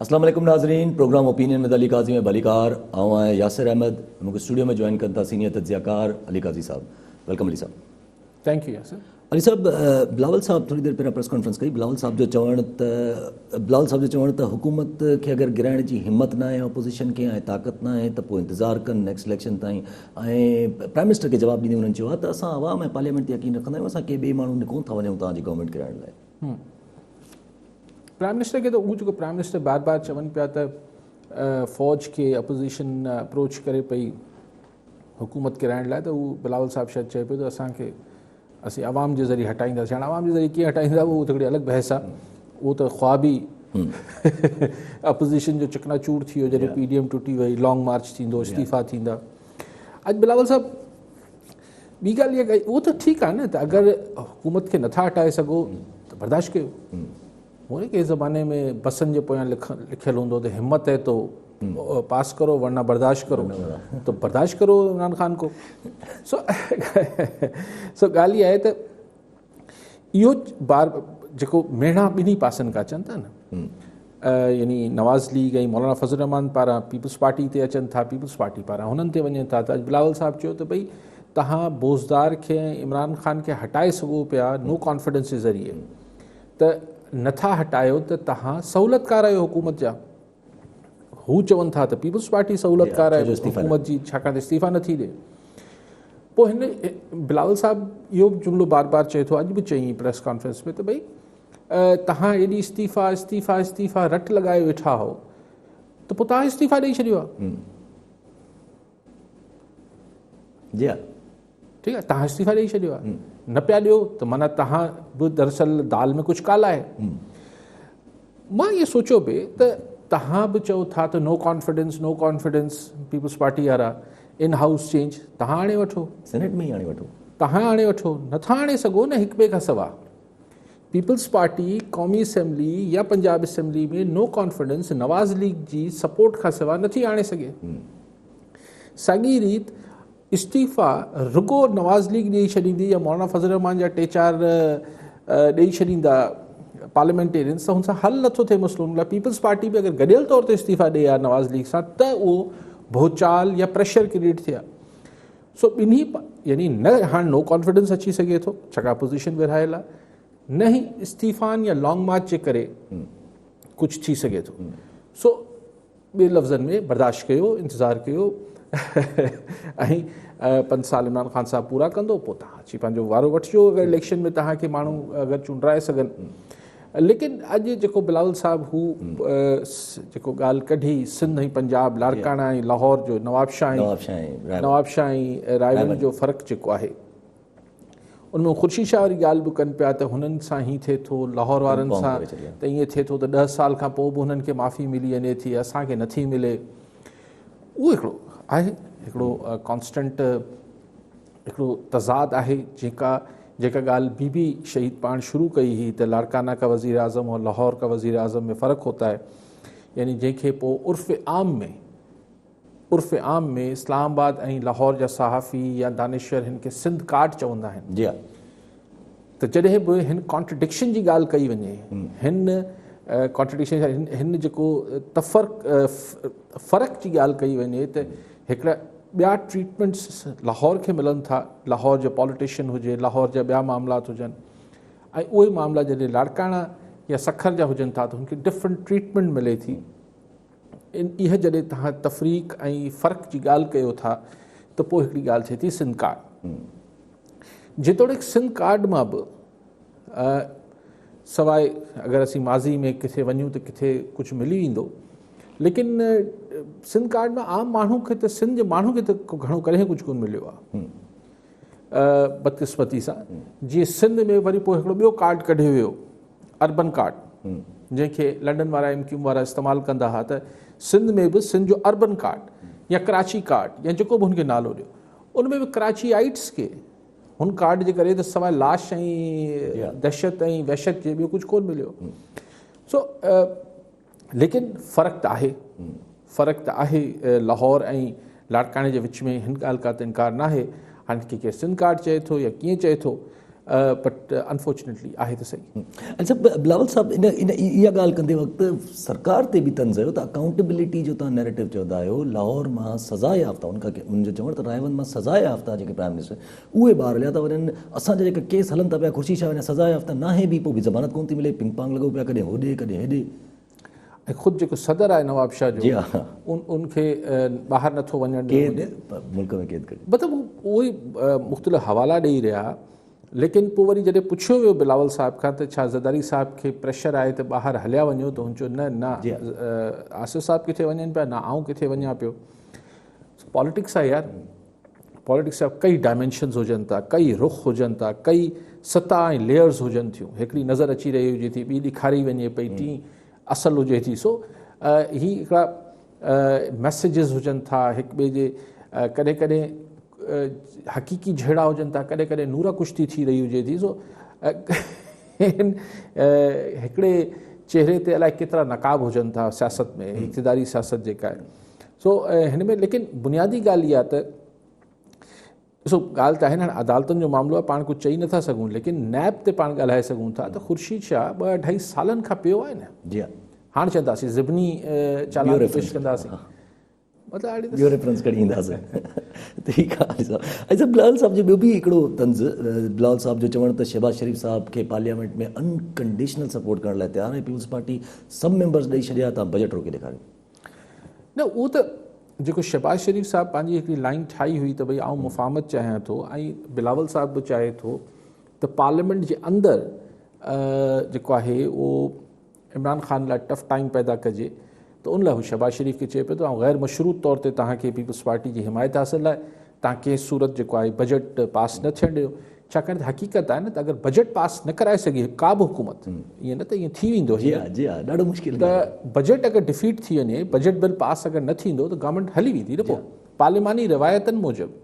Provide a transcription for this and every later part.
अस्सलाम वालेकुम नाज़रीन, प्रोग्राम ओपिनियन में अली काजी में भलीकार आऊँ है यासिर अहमद मूंखे स्टूडियो में जॉइन करता सीनियर तज्ज़ियाकार Ali Qazi sahab. Welcome Ali sahab. Thank you Yasir. Ali sahab, Bilawal sahab थोड़ी देर पहिरियों प्रेस कॉन्फ्रेंस कई। बिलावल साहब जो चवण त हुकूमत खे अगर गिराइण जी हिम्मत ना है, अपोजिशन खे ऐं ताक़त ना है, तो पोइ इंतज़ार कनि नेक्स्ट इलेक्शन ताईं। प्राइम मिनिस्टर के जवाब ॾींदे उन्हनि चयो आहे त असां अवाम ऐं पार्लियामेंट ते यकीन रखंदा आहियूं, असां के ॿिए माण्हू ॾे कोन था वञूं तव्हांजी गवर्नमेंट गिराइण लाइ। प्राइम मिनिस्टर के तो उहो जेको प्राइम मिनिस्टर बार बार चवनि पिया त फ़ौज के अपोजिशन अप्रोच करे पई हुकूमत किराइण लाइ, त उहो बिलावल साहब शायदि चए पियो त असांखे असीं आवाम जे ज़रिए हटाईंदासीं। हाणे आवाम जे ज़रिए कीअं हटाईंदा उहो त हिकिड़ी अलॻि बहस आहे। उहो त ख्वाबी अपोजिशन जो चकनाचूर थी वियो जॾहिं PDM टुटी वई, लॉन्ग मार्च थींदो, इस्तीफ़ा थींदा। अॼु बिलावल साहब ॿी ॻाल्हि इहा कई, उहो त ठीकु आहे न, त अगरि हुकूमत खे नथा हटाए सघो त बर्दाश्त कयो। हुन के ज़माने में बसनि जे पोयां लिखियलु हूंदो त हिम्मत है तो पास करो वरना बर्दाश्त करो, तो बर्दाश्त करो इमरान ख़ान को। सो ॻाल्हि इहा आहे त इहो बार जेको मेणा ॿिन्ही पासनि खां अचनि था न, यानी नवाज़ लीग ऐं मौलाना फज़ल रहमान पारां पीपल्स पार्टी ते अचनि था, पीपल्स पार्टी पारां हुननि ते वञनि था। त अॼु बिलावल साहब चयो त भई तव्हां बोज़दार खे ऐं इमरान ख़ान खे हटाए सघो पिया नो कॉन्फिडेंस जे ज़रिए, त नथा हटायो त तव्हां सहूलियतकार आहियो हुकूमत जा। हू चवनि था त पीपल्स पार्टी सहूलियतकार आहे हुकूमत जी, छाकाणि त इस्तीफ़ा नथी ॾे। पोइ हिन बिलावल साहब इहो जुमिलो बार बार चए थो, अॼु बि चई प्रेस कॉन्फ्रेंस में, त भई तव्हां एॾी इस्तीफ़ा इस्तीफ़ा इस्तीफ़ा रट लॻाए वेठा हो, त पोइ तव्हां इस्तीफ़ा ॾेई छॾियो आहे। जी हा, ठीकु आहे, तव्हां इस्तीफ़ा ॾेई छॾियो आहे, न पिया ॾियो त माना तव्हां बि दरअसल दाल में कुझु काला आहे। मां इहो सोचियो पिए त तव्हां बि चओ था त नो कॉन्फिडेंस पीपल्स पार्टी वारा, इन हाउस चेंज तव्हां आणे वठो, सेनेट में ई आणे वठो, तव्हां आणे वठो, नथा आणे सघो न हिक ॿिए खां सवा। पीपल्स पार्टी क़ौमी असेंबली या पंजाब असेंबली में नो कॉन्फिडेंस नवाज़ लीग जी सपोर्ट खां सवा नथी आणे सघे। साॻी रीति इस्तीफ़ा रुगो नवाज़ लीग ॾेई छॾींदी या मौलाना फज़ल रहमान जा 3-4 ॾेई छॾींदा पार्लियामेंटेरियंस, त हुन सां हल नथो थिए मसइलो। हुन लाइ पीपल्स पार्टी बि अगरि गॾियल तौर ते इस्तीफ़ा ॾे आहे नवाज़ लीग सां, त उहो भोचाल या प्रेशर क्रिएट थिया। सो ॿिन्ही यानी न हाणे नो कॉन्फिडेंस अची सघे थो छाकाणि अपोजिशन विरहायल आहे, न ई इस्तीफ़ान या लॉन्ग मार्च जे करे कुझु थी सघे थो। सो ॿिए लफ़्ज़नि में बर्दाश्त कयो, इंतज़ारु कयो ऐं 5 साल इमरान ख़ान साहब पूरा कंदो, पोइ तव्हां अची पंहिंजो वारो वठिजो अगरि इलेक्शन में तव्हांखे माण्हू अगरि चूंडाए सघनि। लेकिन अॼु जेको बिलावल साहब हू जेको ॻाल्हि कढी सिंध ऐं पंजाब, लाड़काना ऐं लाहौर जो नवाबशाह ऐं रायबरेली जो फ़र्क़ु जेको आहे, उनमें ख़ुर्शीद शाह वारी ॻाल्हि बि कनि पिया त हुननि सां हीअं थिए थो, लाहौर वारनि सां त ईअं थिए थो, त 10 साल खां पोइ बि हुननि खे माफ़ी मिली वञे थी, असांखे नथी मिले। उहो हिकिड़ो आहे, हिकिड़ो कॉन्स्टेंट हिकिड़ो तज़ाद आहे। जेका ॻाल्हि बीबी शहीद पाण शुरू कई हुई त लाड़काना का वज़ीर आज़म और लाहौर का वज़ीर आज़म में फ़र्क़ु होता है, यानी जंहिंखे पोइ उर्फ़ आम में इस्लामाबाद ऐं लाहौर जा सहाफ़ी या दानिश्वर हिन खे सिंध कार्ड चवंदा आहिनि। जी हा, त जॾहिं बि हिन कॉन्ट्रडिक्शन जी ॻाल्हि कई वञे, हिन कॉन्ट्रडिक्शन हिन जेको फ़र्क़ु जी ॻाल्हि कई वञे, त हिकिड़ा ॿिया ट्रीटमेंट्स लाहौर खे मिलनि था, लाहौर जो पॉलिटिशियन हुजे, लाहौर जा ॿिया मामलात हुजनि, ऐं उहे मामला जॾहिं लाड़काना या सखर जा हुजनि था त हुनखे डिफरेंट ट्रीटमेंट मिले थी। इहा जॾहिं तव्हां तफ़रीक़ ऐं फ़र्क़ु जी ॻाल्हि कयो था, त पोइ हिकिड़ी ॻाल्हि थिए थी सिंध कार्ड। जेतोणीकि सिंध कार्ड मां बि सवाइ अगरि असीं माज़ी में किथे वञूं त किथे कुझु मिली वेंदो, लेकिन सिंध कार्ड में आम माण्हू खे त सिंध जे माण्हू खे त घणो करे कुझु कोन मिलियो आहे बदकिस्मती सां। जीअं सिंध में वरी पोइ हिकिड़ो ॿियो कार्ड कढियो वियो, अर्बन कार्ड, जंहिंखे लंडन वारा MQ वारा इस्तेमालु कंदा हुआ, त सिंध में बि सिंध जो अर्बन कार्ड या कराची कार्ड या जेको बि हुनखे नालो ॾियो, उनमें बि कराचीआइट्स खे हुन कार्ड जे करे त सवाइ लाश ऐं दहशत ऐं वहशत जे ॿियो कुझु कोन मिलियो। सो लेकिन फ़र्क़ु त आहे लाहौर ऐं लाड़काने जे विच में, हिन ॻाल्हि का त इनकार न आहे। हाणे कंहिंखे सिंध कार्ड चए थो या कीअं चए थो, बट अनफॉर्चुनेटली आहे त सही। अच्छा बिलावल साहब इन इन इहा ॻाल्हि कंदे वक़्तु सरकार ते बि तंज़ कयो त अकाउंटेबिलिटी जो तव्हां नैरेटिव चवंदा आहियो, लाहौर मां सज़ा याफ़्ता उनजो चवणु त रायवंत मां सज़ा याफ़्ता जेके प्राइम मिनिस्टर उहे ॿार हलिया था वञनि, असांजा जेके केस हलनि था पिया ख़ुर्शीद शाह सज़ा याफ़्ता नाहे बि, पोइ बि ज़मानत कोन थी मिले, पिंग पांग लॻो पिया, कॾहिं होॾे कॾहिं हेॾे। ऐं ख़ुदि जेको सदर आहे नवाब शाह जी जो हा, उनखे ॿाहिरि नथो वञणु क़ैद मुल्क में क़ैद करे मतिलबु उहे मुख़्तलिफ़ हवाला ॾेई रहिया। लेकिन पोइ वरी जॾहिं पुछियो वियो बिलावल साहिब खां त छा ज़रदारी साहिब खे प्रेशर आहे त ॿाहिरि हलिया वञो, त हुन चयो न आसिफ साहिब किथे वञनि पिया, न आऊं किथे वञा पियो। पॉलिटिक्स आहे यार, पॉलिटिक्स जा कई डायमेंशन्स हुजनि था, कई रुख हुजनि था, कई सता ऐं लेयर्स हुजनि थियूं, हिकिड़ी नज़र अची रही हुजे थी, ॿी ॾेखारी वञे पई, टी असल हुजे थी। सो ही हिकिड़ा मैसेजिस हुजनि था हिक ॿिए जे, कॾहिं कॾहिं हक़ीक़ी झेड़ा हुजनि था, कॾहिं कॾहिं नूरा कुश्ती थी रही हुजे थी। सो हिकिड़े चेहरे ते अलाए केतिरा नक़ाब हुजनि था सियासत में, इक़्तिदारी सियासत जेका आहे। सो हिन में लेकिन बुनियादी ॻाल्हि इहा त ॾिसो ॻाल्हि त आहे न, अदालतुनि जो मामिलो आहे, पाण कुझु चई नथा सघूं, लेकिन नैब ते पाण ॻाल्हाए सघूं था त ख़ुर्शीद शाह 2-2.5 सालनि खां पियो आहे न। जी हा, हाणे चवंदासीं ज़िबनी चालान पेश कंदासीं, मतिलबु इहो रेफरेंस खणी ईंदासीं। ठीकु आहे साहब। अच्छा बिलावल साहब जो ॿियो बि हिकिड़ो तंज़, बिलावल साहब जो चवणु त शहबाज शरीफ़ साहब खे पार्लियामेंट में अनकंडीशनल सपोर्ट करण लाइ तयारु आहे, पीपल्स पार्टी सब मेंबर्स ॾेई छॾिया, तव्हां बजट रोके ॾेखारियो। न उहो त जेको शहबाज शरीफ़ साहिब पंहिंजी हिकिड़ी लाइन ठाही हुई त भई आउं मुफ़ाहमत चाहियां थो, ऐं बिलावल साहिब बि चाहे थो त पार्लियामेंट जे अंदरि जेको आहे उहो इमरान ख़ान लाइ टफ टाइम पैदा कजे, त उन लाइ हू शहबाज शरीफ़ खे चए पियो त गैर मशरूत तौर ते तव्हांखे पीपल्स पार्टी जी हिमायत हासिल लाइ तव्हां कंहिं सूरत जेको आहे बजट पास न थियणु ॾियो। छाकाणि त हक़ीक़त आहे न त अगरि बजट पास न कराए सघे का बि हुकूमत, ईअं न त ईअं थी वेंदो जी हा, जी हा, ॾाढो मुश्किल त बजट अगरि डिफीट थी वञे, बजट बिल पास अगरि न थींदो त गवर्नमेंट हली वेंदी न। पोइ पार्लिमानी रिवायतनि मूजिबि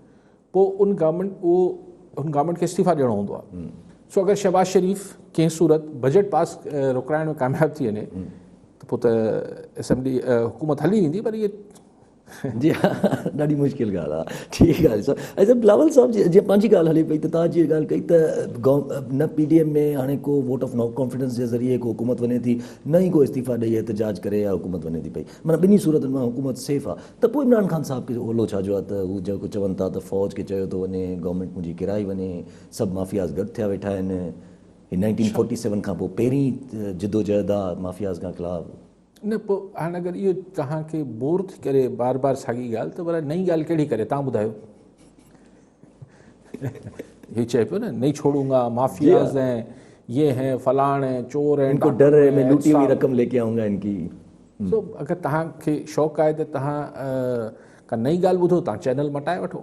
पोइ उन गवर्नमेंट खे इस्तीफ़ा ॾियणो हूंदो आहे। सो अगरि शहबाज शरीफ़ कंहिं सूरत बजट पास रुकाइण में कामयाबु थी वञे त पोइ त असेंबली हुकूमत हली वेंदी, पर इहे जी हा, ॾाढी मुश्किल ॻाल्हि आहे। ठीकु आहे सर। अच्छा बिलावल साहब जीअं पंहिंजी ॻाल्हि हले पई त तव्हां जीअं ॻाल्हि कई त न PDM में हाणे को वोट ऑफ नो कॉन्फिडेंस जे ज़रिए को हुकूमत वञे थी, न ई को इस्तीफ़ा ॾेई एहतजाज करे या हुकूमत वञे थी पई, माना ॿिन्ही सूरतुनि मां हुकूमत सेफ आहे। त पोइ इमरान ख़ान साहब खे ओलो छा जो आहे त हू जेको चवनि था त फ़ौज खे चयो थो वञे, गवर्नमेंट मुंहिंजी किराई वञे, सभु माफ़ियाज़ गॾु थिया वेठा आहिनि। 1947 खां पोइ पहिरीं जिदोजहद आहे माफ़ियाज़ खां ख़िलाफ़ु। न पोइ हाणे अगरि इहो तव्हांखे बोर थी करे बार बार साॻी ॻाल्हि, त पर नई ॻाल्हि कहिड़ी करे तव्हां ॿुधायो। हीअ चए पियो न नहीं छोड़ूंगा माफियाज़ हैं, ये हैं फलाण हैं चोर हैं, इनको डर है मैं लूटी हुई रकम लेके आऊंगा इनकी। सो अगरि तव्हांखे शौक़ु आहे त तव्हां का नई ॻाल्हि ॿुधो, तव्हां चैनल मटाए वठो।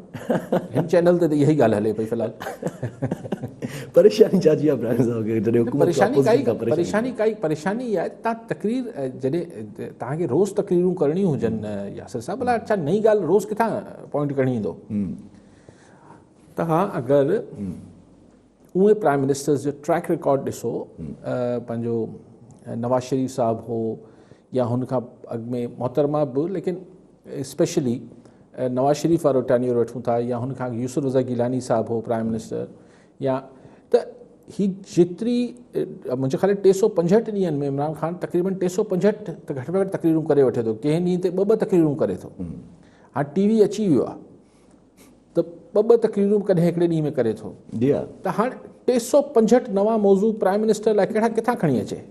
हिन चैनल ते त इहा ई ॻाल्हि हले पई फ़िलहाल। परेशानी छा जी आहे प्राइम साहब खे जॾहिं हुकूमत परेशानी इहा आहे तव्हां तकरीर जॾहिं तव्हांखे रोज़ तकरीरूं करणियूं हुजनि, यासिर साहिब भला छा नई ॻाल्हि रोज़ किथां पॉइंट खणी ईंदो। तव्हां अगरि उहे प्राइम मिनिस्टर्स जो ट्रैक रिकॉर्ड ॾिसो, पंहिंजो नवाज़ शरीफ़ साहिबु हो या हुनखां अॻु में मोहतरमा बि, लेकिन स्पेशली नवाज़ शरीफ़ वारो टेन्योर वठूं था, या हुनखां यूसुफ रज़ा गिलानी साहिबु हो प्राइम मिनिस्टर, या त ही जेतिरी मुंहिंजे ख़्याल 365 ॾींहंनि में इमरान ख़ान तक़रीबन 365 त घटि में घटि तकरीरूं करे वठे थो, कंहिं ॾींहं ते 2-2 तकरीरूं करे थो। हाणे TV अची वियो आहे त 2-2 तकरीरूं कॾहिं हिकिड़े ॾींहं में करे थो। त हाणे 365 नवां मौज़ू प्राइम मिनिस्टर लाइ कहिड़ा किथां खणी अचे।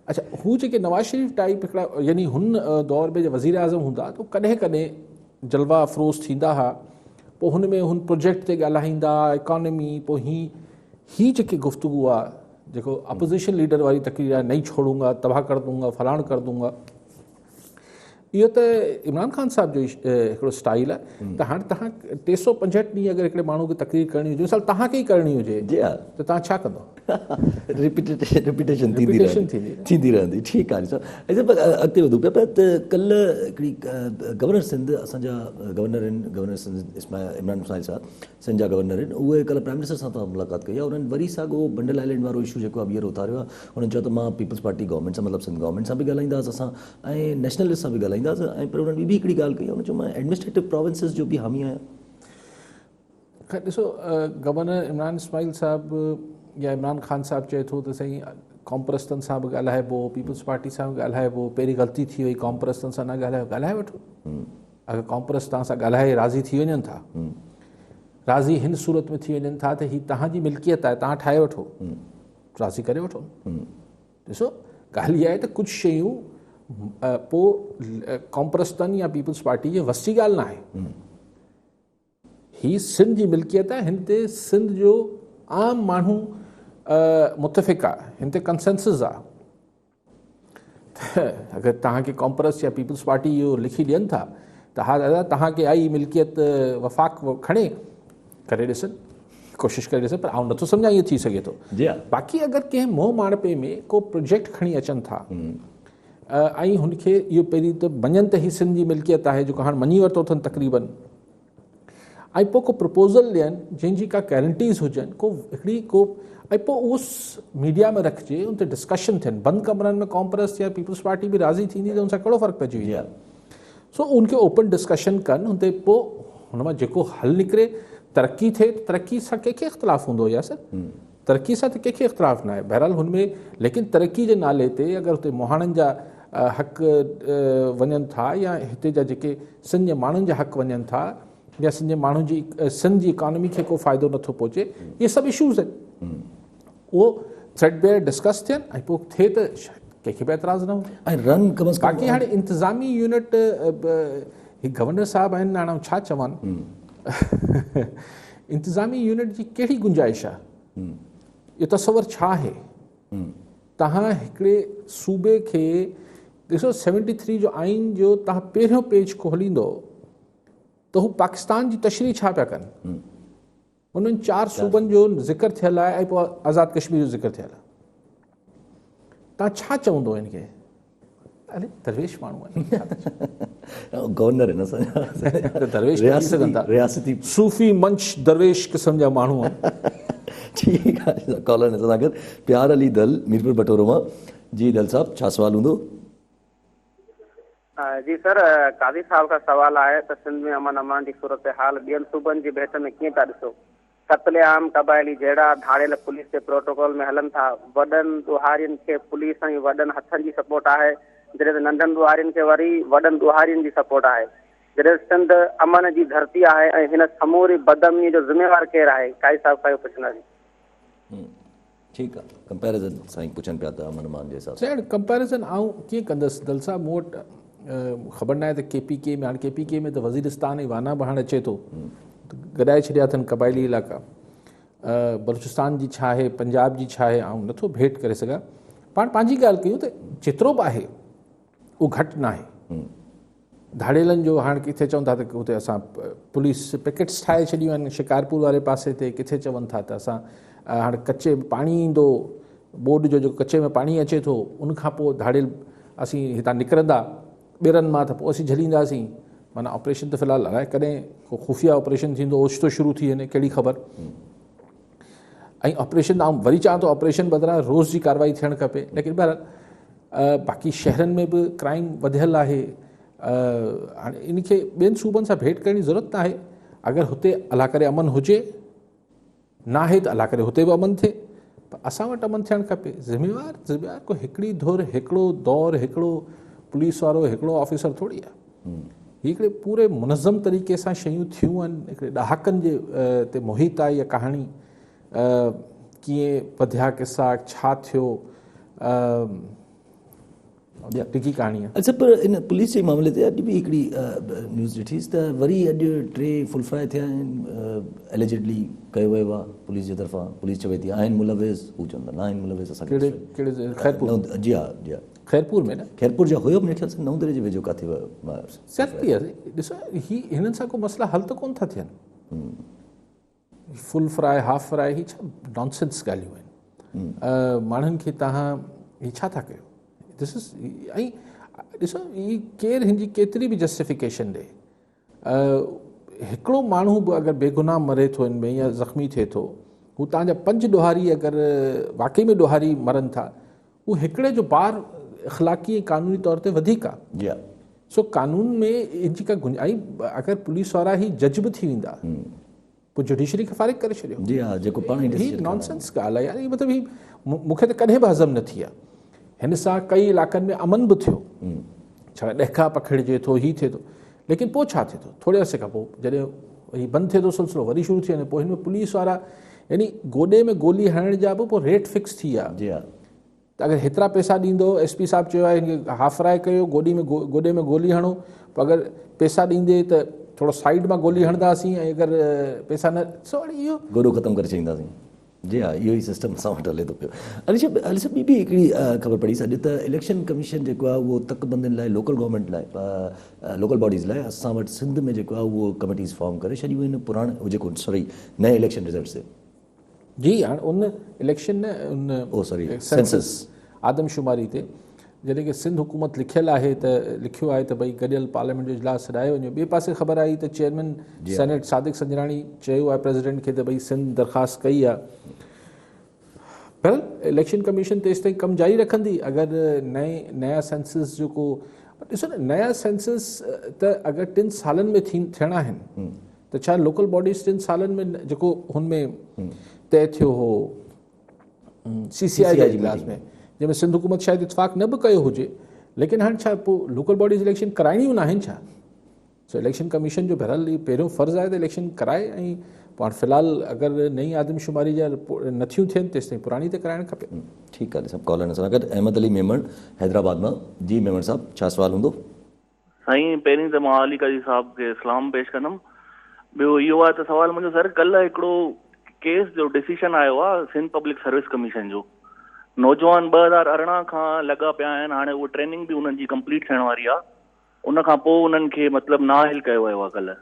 अच्छा, हू जेके नवाज़ शरीफ़ टाइप हिकिड़ा यानी हुन दौर में वज़ीर आज़म हूंदा त कॾहिं कॾहिं जलवा अफ़रोज़ थींदा हुआ, पोइ हुन में हुन प्रोजेक्ट ते ॻाल्हाईंदा, इकॉनमी, पोइ ही जेकी गुफ़्तगू आहे जेको अपोज़िशन लीडर वारी तकरीर आहे, नहीं छोड़ूंगा, तबाह कर दूंगा, फलाण कर दूंगा, इहो त इमरान ख़ान साहिब जो हिकिड़ो स्टाइल आहे। त हाणे तव्हां 365 ॾींहं अगरि हिकिड़े माण्हू खे तकरीर करणी हुजे, मिसाल तव्हांखे ई करणी हुजे त तव्हां छा कंदो? रिपीटेशन थींदी रहंदी। ठीकु आहे सर। अॻिते वधूं पिया त कल्ह हिकिड़ी गवर्नर सिंध, असांजा गवर्नर आहिनि, गवर्नर सिंध इमरान साहिब साहब सिंध जा गवर्नर आहिनि, उहे कल्ह प्राइम मिनिस्टर सां मुलाक़ात कई आहे। उन्हनि वरी साॻियो बंडल आइलैंड वारो इशू जेको आहे ॿीहर उथारियो आहे। उन्हनि चयो त मां पीपल्स पार्टी गवर्नमेंट सां मतिलबु सिंध गवर्नमेंट सां बि ॻाल्हाईंदासीं असां, ऐं नेशनलिस्ट सां बि ॻाल्हाईंदासीं, ऐं पर उन्हनि ॿी हिकिड़ी ॻाल्हि कई, उन्हनि चयो मां एडमिनिस्ट्रेटिव प्रोविंसिस जो बि हामी आहियां। ख़ैर ॾिसो, गवर्नर इमरान इस्माइल साहिबु या इमरान ख़ान साहिबु चए थो त साईं कॉमप्रस्तनि सां बि ॻाल्हाइबो, पीपल्स पार्टी सां बि ॻाल्हाइबो, पहिरीं ग़लती थी वई, कॉमप्रस्तनि सां न ॻाल्हायो, ॻाल्हाए वठो। अगरि कॉमप्रस्त तव्हां सां ॻाल्हाए राज़ी थी वञनि था, राज़ी हिन सूरत में थी वञनि था त हीअ तव्हांजी मिल्कियत आहे, तव्हां ठाहे वठो, राज़ी करे वठो। ॾिसो, ॻाल्हि इहा आहे त कुझु शयूं पोइ कॉमप्रस्तनि या पीपल्स पार्टी जे वस जी ॻाल्हि न आहे। ही सिंध जी मिल्कियत आहे, हिन ते सिंध जो आम माण्हू मुतफ़िक़ आहे, हिन ते कंसेंसस आहे। त अगरि तव्हांखे कॉमप्रस या पीपल्स पार्टी इहो लिखी ॾियनि था त हा दादा तव्हांखे आई मिल्कियत वफ़ाक़ खणे करे ॾिसनि, कोशिशि करे ॾिसनि, पर आउं नथो सम्झां ईअं थी सघे थो। बाक़ी अगरि कंहिं मोह माणपे में को प्रोजेक्ट खणी अचनि था ऐं हुनखे इहो पहिरीं त मञनि त ही सिंध जी मिल्कियत आहे, जेको हाणे मञी वरितो अथनि तक़रीबन, ऐं पोइ को प्रपोज़ल ॾियनि जंहिंजी का गारंटीज़ हुजनि, को हिकिड़ी को, ऐं पोइ उहो मीडिया में रखिजे, उन ते डिस्कशन थियनि। बंदि कमरनि में कॉमप्रस या पीपल्स पार्टी बि राज़ी थींदी त उन सां कहिड़ो फ़र्क़ु पइजी वञे। सो उनखे ओपन डिस्कशन कनि, हुन ते पोइ हुन मां जेको हल निकिरे, तरक़ी थिए। तरक़ी सां कंहिंखे इख़्तिलाफ़ हूंदो या सर, तरक़ी सां त कंहिंखे इख़्तिलाफ़ न आहे बहरहाल हुनमें, लेकिन तरक़ी जे नाले ते अगरि हुते मोहाणनि जा हक़ वञनि था या हिते जा जेके सिंध जे माण्हुनि जा हक़ वञनि था या सिंध जे माण्हुनि जी सिंध जी इकॉनमी खे को फ़ाइदो नथो पहुचे, इहे सभु इशूज़ आहिनि। उहो थ्रेडबेयर डिस्कस थियनि ऐं पोइ थिए त कंहिंखे बि एतिराज़ न हूंदो। ऐं रन कम अज़ कम बाक़ी हाणे इंतिज़ामी यूनिट, ही गवर्नर साहब आहिनि, हाणे छा चवनि, इंतिज़ामी यूनिट जी कहिड़ी गुंजाइश आहे, इहो तसवर छा आहे? तव्हां हिकिड़े सूबे खे ॾिसो, 73 जो आइन जो तव्हां पहिरियों पेज खोलींदो त हू पाकिस्तान जी तशरीह छा पिया कनि। उन्हनि 4 सूबनि जो ज़िक्र थियल आहे ऐं पोइ आज़ाद कश्मीर जो ज़िक्र थियल आहे। तव्हां छा चवंदो हिनखे? अरे दरवेश माण्हू आहिनि, गवर्नर आहिनि, दरवेश थी सघनि था, रियासती सूफ़ी मंच दरवेश क़िस्म जा माण्हू आहिनि। ठीकु आहे। कॉलर सां गॾु प्यार अली दल मीरपुर बटोरो मां। जी दल साहब, छा सवाल हूंदो? जी सर, काज़ी साहब का सवाल आहे त सिंध में अमन अमान जी सूरत हाल ॿियनि सूबनि जी भेट में कीअं था ॾिसो? क़त्ले आम, क़बाइली जहिड़ा धाड़ियल पुलिस जे प्रोटोकॉल में हलनि था। वॾनि ॾुहारियुनि खे पुलिस ऐं वॾनि हथनि जी सपोर्ट आहे, जॾहिं त नंढनि ॾुहारियुनि खे वरी वॾनि ॾुहारियुनि जी सपोर्ट आहे। जॾहिं सिंध अमन जी धरती आहे ऐं हिन समूरी बदअमनी जो ज़िम्मेवार केरु आहे? काई साहब खां पुछंदासीं। ठीकु आहे। कंपेरिज़न साईं पुछनि पिया त अमन अमान जे हिसाब सां। साईं कंपेरिज़न आऊं कीअं कंदुसि दल साहब, मूं वटि ख़बर न आहे त KPK में, हाणे KPK में त वज़ीरिस्तान ऐं वाना बि हाणे अचे थो, गॾाए छॾिया अथनि क़बाइली इलाइक़ा। बलूचिस्तान जी छा आहे, पंजाब जी छा आहे, आऊं नथो भेट करे सघां। पाण पंहिंजी ॻाल्हि कयूं त जेतिरो बि आहे उहो घटि न आहे। धाड़ेलनि जो हाणे किथे चवनि था त हुते असां पुलिस पिकेट्स ठाहे छॾियूं आहिनि शिकारपुर वारे पासे ते, किथे चवनि था त असां हाणे कचे पाणी ईंदो, बोर्ड जो जेको कचे में पाणी अचे थो, उनखां पोइ धाड़ेल असीं हितां निकिरंदा ॿेरनि मां त पोइ असीं झलींदासीं। माना ऑपरेशन त फ़िलहालु अलाए कॾहिं को खुफ़िया ऑपरेशन थींदो, ओचितो शुरू थी वञे, कहिड़ी ख़बर। ऐं ऑपरेशन आउं वरी चवां थो ऑपरेशन बदिरां रोज़ जी कार्रवाई थियणु खपे, लेकिन बहरहाल बाक़ी शहरनि में बि क्राइम वधियल आहे। हाणे इनखे ॿियनि सूबनि सां भेट करण जी ज़रूरत न आहे। अगरि हुते अलाह करे अमन हुजे, न आहे त अलाह करे हुते बि अमन थिए, पर असां वटि अमन थियणु खपे। ज़िम्मेवार को हिकिड़ी धुर, हिकिड़ो दौर, हिकिड़ो पुलिस वारो, हिकिड़ो ऑफिसर थोरी आहे। हीअ हिकिड़े पूरे मुनज़म तरीक़े सां शयूं थियूं आहिनि। हिकिड़े ॾहाकनि जे ते मुहित आहे इहा कहाणी, कीअं वधिया किसा, छा थियो, टिकी कहाणी आहे। अच्छा, पर इन पुलिस जे मामले ते अॼु बि हिकिड़ी न्यूज़ ॾिठीसि त वरी अॼु 3 फुल फ्राए थिया आहिनि, एलिजिडली कयो वियो आहे पुलिस जे तरफ़ां। पुलिस चवे थी आहिनि मुलविस, हू चवंदा न आहिनि मुलविस। असांखे खैरपुर? जी हा, जी हा, खैरपुर में न, खैरपुर जा हुयो मेरे ख्याल सां 9 दरे जे वेझो किथे सही आहे। ॾिसो, हिननि सां को मसइला हल त कोन था थियनि। फुल फ्राए, हाफ फ्राए, ही छा नॉनसेंस ॻाल्हियूं आहिनि। माण्हुनि खे तव्हां ही छा था कयो? दिस इज़, ऐं ॾिसो ही केरु हिनजी केतिरी बि जस्टिफिकेशन ॾे, हिकिड़ो माण्हू बि अगरि बेगुनाह मरे थो हिन में या ज़ख़्मी थिए थो, हू तव्हांजा 5 ॾोहारी अगरि वाक़ई में ॾोहारी मरनि था, उहो हिकिड़े जो बार इख़्लाक़ी ऐं क़ानूनी तौर ते वधीक आहे। सो कानून में इनजी का गुंजाइश, अगरि पुलिस वारा ई जज बि थी वेंदा, पोइ जुडिशरी खे फारिग करे छॾियो। जी हा, जेको पाण ई ही नॉनसेंस ॻाल्हि आहे यार, ही मतिलबु ही मूंखे त कॾहिं बि हज़म न थी आहे। हिन सां कई इलाइक़नि में अमन बि थियो, छा ॾेखा पखिड़िजे थो, ही थिए थो, लेकिन पोइ छा थिए थो, थोरे अर्से खां पोइ जॾहिं ही बंदि थिए थो सिलसिलो, वरी शुरू थी वञे, पोइ हिन में पुलिस वारा यानी गोॾे में गोली हणण जा बि पोइ रेट फिक्स थी आहे। जी हा, त अगरि हेतिरा पैसा ॾींदो, SP साहिबु चयो आहे हिनखे हाफ फ्राए कयो, गोॾे में गोली हणो, पोइ अगरि पैसा ॾींदे त थोरो साइड मां गोली हणंदासीं, ऐं अगरि पैसा न, सो इहो गोॾो ख़तमु करे छॾींदासीं। जी हा, इहो ई सिस्टम असां वटि हले थो पियो। अली साहिबु ॿी बि हिकिड़ी ख़बर पढ़ी अॼु त इलेक्शन कमीशन जेको आहे उहो तकबंदियुनि लाइ, लोकल गवर्नमेंट लाइ, लोकल बॉडीज़ लाइ असां वटि सिंध में जेको आहे उहो कमिटीज़ फॉर्म करे शॾियूं आहिनि पुराणे जेको सॉरी नए इलेक्शन रिज़ल्ट से। जी हाणे उन इलेक्शन न उन सेंसस आदमशुमारी ते जॾहिं की सिंध हुकूमत लिखियलु आहे त लिखियो आहे त भई गॾियल पार्लियामेंट जो इजलास छॾायो वञे। ॿिए पासे ख़बर आई त चेयरमैन सेनेट सादिक संजराणी चयो आहे प्रेसिडेंट खे त भई सिंध दरख़्वास्त कई आहे। बहरहाल इलेक्शन कमीशन तेसि ताईं कमु जारी रखंदी। अगरि नया सेंसस जेको ॾिसो न, नया सेंसस त अगरि 3 सालनि में थियणा आहिनि त छा लोकल बॉडीज़ 3 सालनि में जेको हुनमें तय थियो हो CCI जे इजलास में, जंहिंमें सिंध हुकूमत शायदि इतफ़ाक़ न बि कयो हुजे, लेकिन हाणे छा पोइ लोकल बॉडीज़ इलेक्शन कराइणियूं न आहिनि छा? सो इलेक्शन कमीशन जो बहरहाल पहिरियों फ़र्ज़ु आहे त इलेक्शन कराए, ऐं पाण फ़िलहालु अगरि नई आदमशुमारी जा नथियूं थियनि तेसि ताईं पुराणी त कराइणु खपे। ठीकु आहे सभु कॉलर सां गॾु अहमद अली मेमण हैदराबाद मां। जी मेमण साहब, छा सवाल हूंदो? साईं, पहिरीं त मां अली काज़ी साहब खे सलाम पेश कंदुमि। ॿियो इहो आहे त सवाल मुंहिंजो सर, कल्ह हिकिड़ो केस जो डिसीशन आयो आहे सिंध पब्लिक सर्विस कमीशन जो। नौजवान 2018 खां लॻा पिया आहिनि, हाणे उहो ट्रेनिंग बि उन्हनि जी कंप्लीट थियण वारी आहे। उन खां पोइ उन्हनि खे मतिलबु नाअहल कयो वियो आहे कल्ह।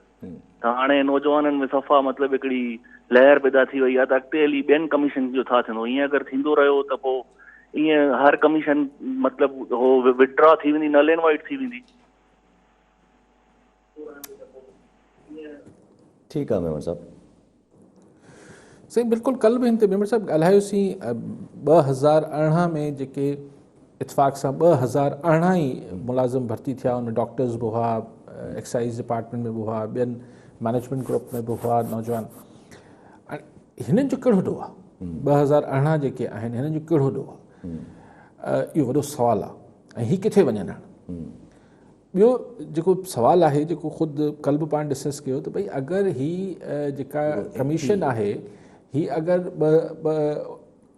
त हाणे नौजवाननि में सफ़ा मतिलबु हिकिड़ी लहर पैदा थी वई आहे त अॻिते हली ॿियनि कमीशन जो छा थींदो। ईअं अगरि थींदो रहियो त पोइ ईअं हर कमीशन मतिलबु हो विड्रॉ थी वेंदी, नल एंड वाइट थी वेंदी। ठीकु आहे मेमण साहब। सही, बिल्कुलु कल्ह बि हिन ते मेमण साहब ॻाल्हायोसीं। 2018 में जेके इतफ़ाक़ सां 2018 ई मुलाज़िम भर्ती थिया, उन डॉक्टर्स बि हुआ, एक्साइज़ डिपार्टमेंट में बि हुआ, ॿियनि मैनेजमेंट ग्रुप में बि हुआ नौजवान। हिननि जो कहिड़ो ॾोह आहे? 2018 जेके आहिनि हिननि जो कहिड़ो ॾोह आहे? इहो वॾो सुवालु आहे। ऐं हीअ किथे वञनि हाणे? ॿियो जेको सुवालु आहे, जेको ख़ुदि कल्ह बि पाण डिस्कस कयो, त भई अगरि ही जेका कमीशन आहे ही अगरि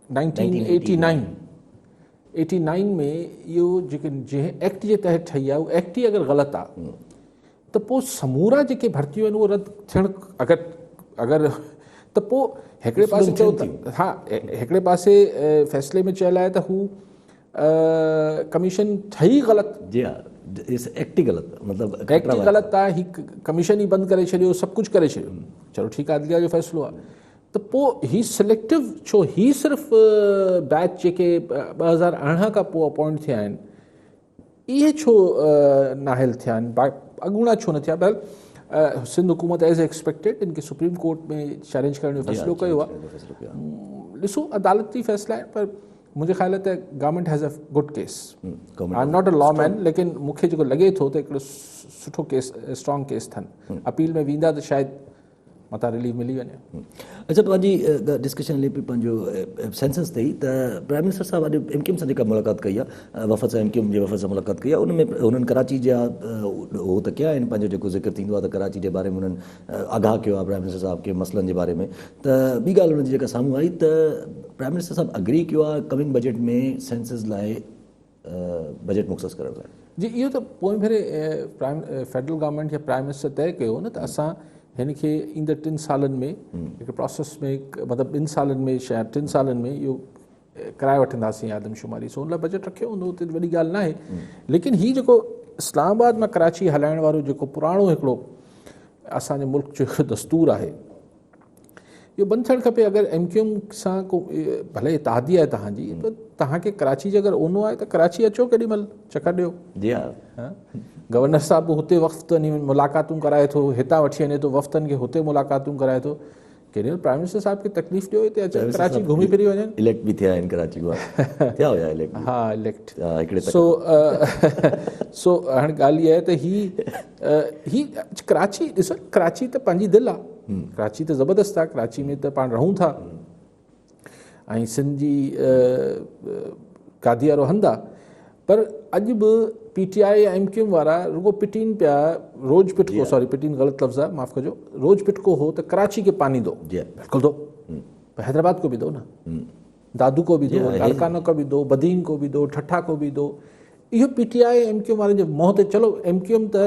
1989 में इहो जेके जंहिं एक्ट जे तहत ठही आहे उहो एक्ट ई अगरि ग़लति आहे त पोइ समूरा जेके भर्तियूं आहिनि उहो रद्द थियणु अगरि त पोइ हिकिड़े पासे चओ त हा, हिकिड़े पासे फ़ैसिले में चयलु आहे त हू कमीशन ठही ग़लति। जी हा, एक्ट ई ग़लति, मतिलबु एक्ट ई ग़लति आहे। ही कमीशन ई बंदि करे छॾियो, सभु कुझु करे छॾियो। चलो ठीकु आहे, अदलिया जो फ़ैसिलो आहे। त पोइ ही सिलेक्टिव छो? ही सिर्फ़ु बैच जेके 2018 खां पोइ अपॉइंट थिया आहिनि इहे छो नाहिल थिया आहिनि, अॻूणा छो न थिया? बहरहाल सिंध हुकूमत एज़ एक्सपेक्टेड इनखे सुप्रीम कोर्ट में चैलेंज करण जो फ़ैसिलो कयो आहे। ॾिसो, अदालती फ़ैसिला आहिनि, पर मुंहिंजे ख़्याल त government has a good case. I am not a law man, लेकिन मूंखे जेको लॻे थो त हिकिड़ो सुठो केस, स्ट्रॉन्ग केस अथनि। अपील में वेंदा त शायदि मता रिलीफ मिली वञे। अच्छा, पंहिंजी डिस्कशन हले पई पंहिंजो सेंसस ते ई त प्राइम मिनिस्टर साहिबु अॼु MQM सां जेका मुलाक़ात कई आहे, वफ़द सां MQM जे वफ़द सां मुलाक़ात कई आहे, उन में उन्हनि कराची जा हो त कया आहिनि, पंहिंजो जेको ज़िक्र थींदो आहे त कराची जे बारे में उन्हनि आगाह कयो आहे प्राइम मिनिस्टर साहिब के मसइलनि जे बारे में। त ॿी ॻाल्हि उन्हनि जी जेका साम्हूं आई त प्राइम मिनिस्टर साहिबु अग्री कयो आहे कमिंग बजट में सेंसस लाइ बजट मुख़सस करण लाइ। जी, इहो त पोइ भेरे फेडरल गवर्नमेंट या प्राइम मिनिस्टर तय कयो न त असां हिन खे ईंदड़ 3 सालनि में हिकु प्रोसेस में, मतिलबु 2 सालनि में शायदि 3 सालनि में इहो कराए वठंदासीं आदमशुमारी। सो हुन लाइ बजट रखियो हूंदो, उते वॾी ॻाल्हि न आहे। लेकिन हीउ जेको इस्लामाबाद मां कराची हलाइण वारो जेको पुराणो हिकिड़ो असांजे मुल्क जो हिकिड़ो दस्तूर आहे, इहो बंदि थियणु खपे। अगरि MQM सां को भले इत्तेहादी आहे तव्हांजी, पर तव्हांखे कराची जो अगरि ओनो आहे त कराची अचो केॾी महिल, चकर ॾियो। जी हा, गवर्नर साहिब बि हुते वफ़्त वञी मुलाक़ातूं कराए थो, हितां वठी वञे थो वफ़्तनि खे हुते मुलाक़ातूं कराए थो। केॾी महिल प्राइम मिनिस्टर साहिब खे तकलीफ़ ॾियो हिते अचनि, कराची घुमी फिरी वञनि। इलेक्ट बि थिया आहिनि कराची में, थिया हुया इलेक्ट। हा, इलेक्ट। हिकिड़े सो हाणे ॻाल्हि इहा आहे त ही कराची, ॾिसो कराची त पंहिंजी दिलि आहे। कराची त ज़बरदस्त आहे, कराची में त पाण रहूं था ऐं सिंध जी गादी वारो हंधु आहे, पर अॼु बि PTI ऐं MQM वारा रुगो पिटीन पिया, रोज़ पिटको, सॉरी पिटीन ग़लति लफ़्ज़ आहे, माफ़ कजो, रोज़ पिटको हो त कराची के पानी दो, बिल्कुल दो, हैदराबाद को भी दो ना, दादू को भी दो, लाड़काना को भी दो, बदीन को भी दो, ठठा को भी दो। इहो PTI MQM वारनि जे मोह ते, चलो MQM त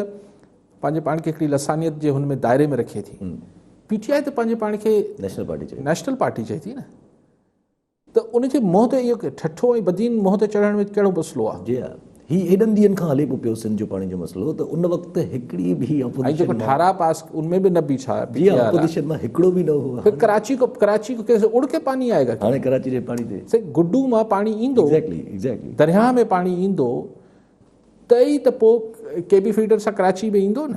पंहिंजे पाण खे हिकिड़ी लसानियत जे हुन में दायरे में रखे थी, PTI त पंहिंजे पाण खे नेशनल पार्टी चए थी न, त उनजे मोह ते इहो ठठो ऐं बदीन मोह ते चढ़ण में कहिड़ो मसइलो आहे? जी हा, ही हेॾनि ॾींहंनि खां हले पियो सिंध जो पाणी जो मसइलो, त उन वक़्तु हिकिड़ी बि ऐं जेको 18 पास उनमें भी न बीठा है, जी अपोजिशन में हिकिड़ो भी न हुआ। फिर कराची को कैसे उड़ के पानी आएगा? हाणे कराची जे पाणी ते से गुड्डू मां पानी ईंदो, एग्जैक्टली दरिया में पानी ईंदो त ई त पोइ KB फीडर सां कराची में ईंदो न,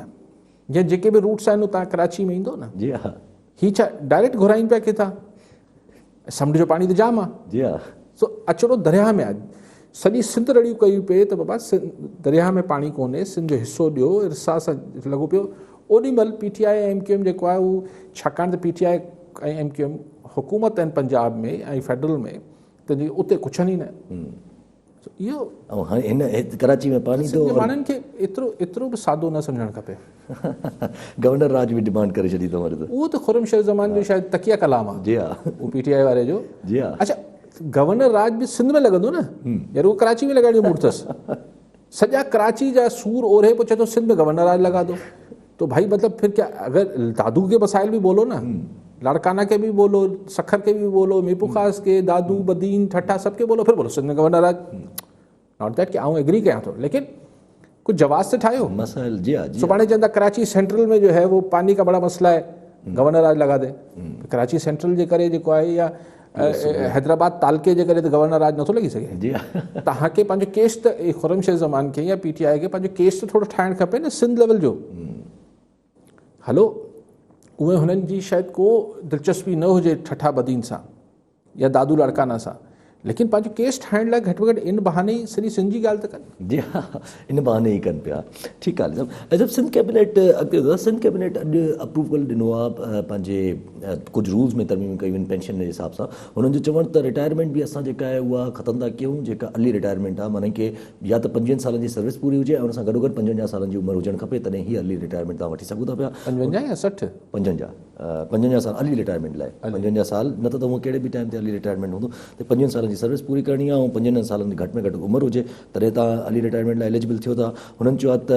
या जेके भी रूट्स आहिनि उतां कराची में ईंदो न। जी हा, ही छा डायरेक्ट घुराइनि पिया किथां? समुंड जो पानी त जाम आहे। जी हा, सो अचड़ो दरिया में आहे, सॼी सिंध रड़ियूं कयूं पिए त बाबा दरिया में पाणी कोन्हे, सिंध जो हिसो ॾियो, इरसा सां लॻो पियो। ओॾी महिल PTI ऐं MQM जेको आहे उहो, छाकाणि त PTI ऐं MQM हुकूमत आहिनि पंजाब में ऐं फेडरल में, त उते कुझु ई न। इहो हिन कराची में पानी दो, माण्हुनि खे एतिरो बि सादो न सम्झणु खपे। गवर्नर राज भी डिमांड करे छॾी तव्हां त, उहो त खुरम शेख ज़मान जो शायदि तकिया कलाम आहे। जी हा, उहो PTI वारे जो। जी हा, अच्छा, गवर्नर राज भी सिंध में लॻंदो न, यार उहो कराची में लॻाइण जो मूड अथसि। सॼा कराची जा सूर ओढ़े पोइ चए थो सिंध में गवर्नर राज लगा दो, तो भाई मतलब फिर क्या? अगर दादू के मसाइल भी बोलो ना, लाड़काना के भी बोलो, सखर के भी बोलो, मीपू खास के, दादू, बदीन, ठट्ठा सबके बोलो, फिर बोलो सिंध में गवर्नर राज। नॉट दैट कि आऊं एग्री कयां थो, लेकिन कुछ जवाब से ठाहियो मसाइल। जी हा, सुभाणे चवंदा कराची सेंट्रल में जो है वो पानी का बड़ा मसला है, गवर्नर राज लगा दे। कराची सेंट्रल जे करे जेको आहे, या हैदराबाद तालके जे करे त गवर्नर राज नथो लॻी सघे। जी तव्हांखे पंहिंजो केस त खुरम शेख ज़मान खे या PTI खे पंहिंजो केस त थोरो ठाहिणु खपे न सिंध लेवल जो। हलो, उहे हुननि जी शायदि को दिलचस्पी न हुजे ठठा बदीन सां या दादू लाड़काना सां, लेकिन पंहिंजो केस ठाहिण लाइ घटि में घटि इन बहाने ई सॼी सिंध जी ॻाल्हि त कनि। जी हा, इन बहाने ई कनि पिया। ठीकु आहे। जब सिंध कैबिनेट सिंध कैबिनेट अॼु अप्रूवल ॾिनो आहे पंहिंजे कुझु रूल्स में तरमीम कयूं आहिनि पेंशन जे हिसाब सां। हुननि जो चवणु त रिटायरमेंट बि असां जेका आहे उहा ख़तमु था कयूं, जेका अर्ली रिटायरमेंट आहे, माना कि या त 55 सालनि जी सर्विस पूरी हुजे ऐं हुन सां गॾोगॾु 55 सालनि जी उमिरि हुजणु खपे, तॾहिं ही अर्ली रिटायरमेंट तव्हां वठी सघो था पिया। 55 या 60? 55 साल अर्ली रिटायरमेंट लाइ। 55 साल न त उहो कहिड़े बि टाइम ते अर्ली रिटायरमेंट हूंदो, त 55 सालनि जी सर्विस पूरी करणी आहे ऐं 55 सालनि जी घटि में घटि उमिरि हुजे, तॾहिं तव्हां अर्ली रिटायरमेंट लाइ एलिजिबल थियो था। हुननि चयो आहे त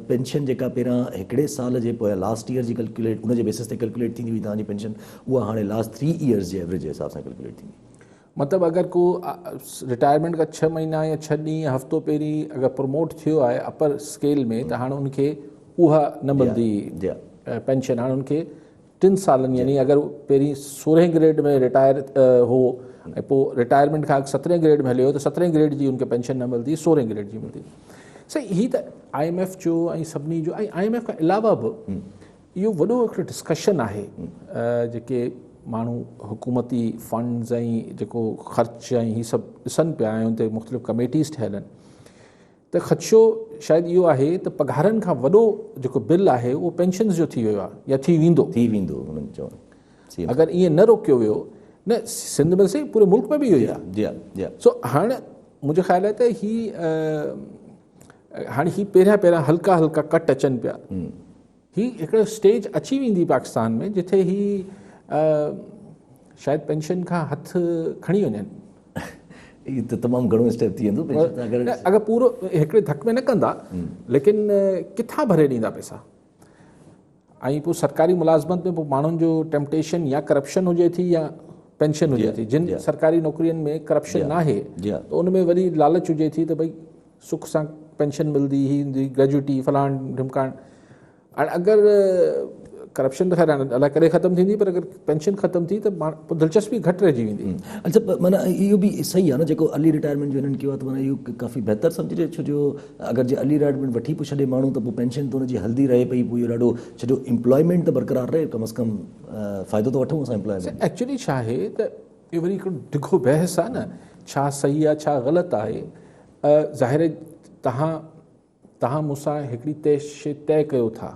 पेंशन जेका पहिरां हिकिड़े साल जे पोयां लास्ट ईयर जी कैलकुलेट, उनजे बेसिस ते कैलकुलेट थींदी हुई तव्हांजी पेंशन, उहा हाणे लास्ट 3 इयर्स जे एवरेज जे हिसाब सां कैलकुलेट थींदी। मतिलबु अगरि को रिटायरमेंट खां 6 महीना या 6 ॾींहं हफ़्तो पहिरीं अगरि प्रमोट थियो आहे अपर स्केल में, त हाणे उनखे उहा न मिलंदी पेंशन। हाणे उनखे 3 सालनि, यानी अगरि पहिरीं 16 ग्रेड में रिटायर हो ऐं पोइ रिटायरमेंट खां 17 ग्रेड में हलियो त 17 ग्रेड जी उनखे पेंशन न मिलंदी, 16 ग्रेड जी मिलंदी। सही, ही त IMF जो ऐं सभिनी जो, ऐं IMF खां अलावा बि इहो वॾो हिकिड़ो डिस्कशन आहे। जेके माण्हू हुकूमती फंड्स ऐं जेको ख़र्च ऐं ही सभु ॾिसनि पिया, ऐं उन ते मुख़्तलिफ़ कमेटीज़ ठहियल आहिनि, त ख़दशो शायदि इहो आहे त पघारनि खां वॾो जेको बिल आहे उहो पेंशन जो थी वियो आहे या थी वेंदो। हुननि चवणु अगरि ईअं न रोकियो वियो न, सिंध में सही पूरे मुल्क में बि इहो ई आहे। सो हाणे मुंहिंजो ख़्यालु आहे त हाणे ही पहिरियां हल्का हल्का कट अचनि पिया। ही हिकिड़ो स्टेज अची वेंदी पाकिस्तान में जिथे ही शायदि पेंशन खां हथु खणी वञनि। इहो त तमामु घणो स्टेप थी वेंदो। अगरि पूरो हिकिड़े धक में न कंदा, लेकिन किथां भरे ॾींदा पैसा? ऐं पोइ सरकारी मुलाज़मत में पोइ माण्हुनि जो टेम्पटेशन या करप्शन हुजे थी या पेंशन हुजे थी। जिन सरकारी नौकरियुनि में करप्शन न आहे त उन में वरी लालच हुजे थी त भई सुख सां पेंशन मिलंदी, ही हूंदी, ग्रेजुटी फलाण ढिमकाण। हाणे अगरि करप्शन त ख़ैर अलाए कॾहिं ख़तमु थींदी, पर अगरि पेंशन ख़तमु थी त पोइ दिलचस्पी घटि रहिजी वेंदी। अच्छा, माना इहो बि सही आहे न जेको अर्ली रिटायरमेंट जो हिननि कयो आहे, त माना इहो काफ़ी बहितर सम्झिजे, छो जो अगरि जे अर्ली रिटायरमेंट वठी पोइ छॾे माण्हू, त पोइ पेंशन त हुनजी हलंदी रहे पई, पोइ इहो ॾाढो छो जो एम्प्लॉयमेंट त बरक़रार रहे, कम अज़ कम फ़ाइदो त वठूं असां एम्प्लॉयमेंट। एक्चुअली छा आहे त इहो वरी हिकिड़ो डिघो बहस आहे न, छा सही आहे छा ग़लति आहे। ज़ाहिर तव्हां मूंसां हिकिड़ी शइ तय कयो था,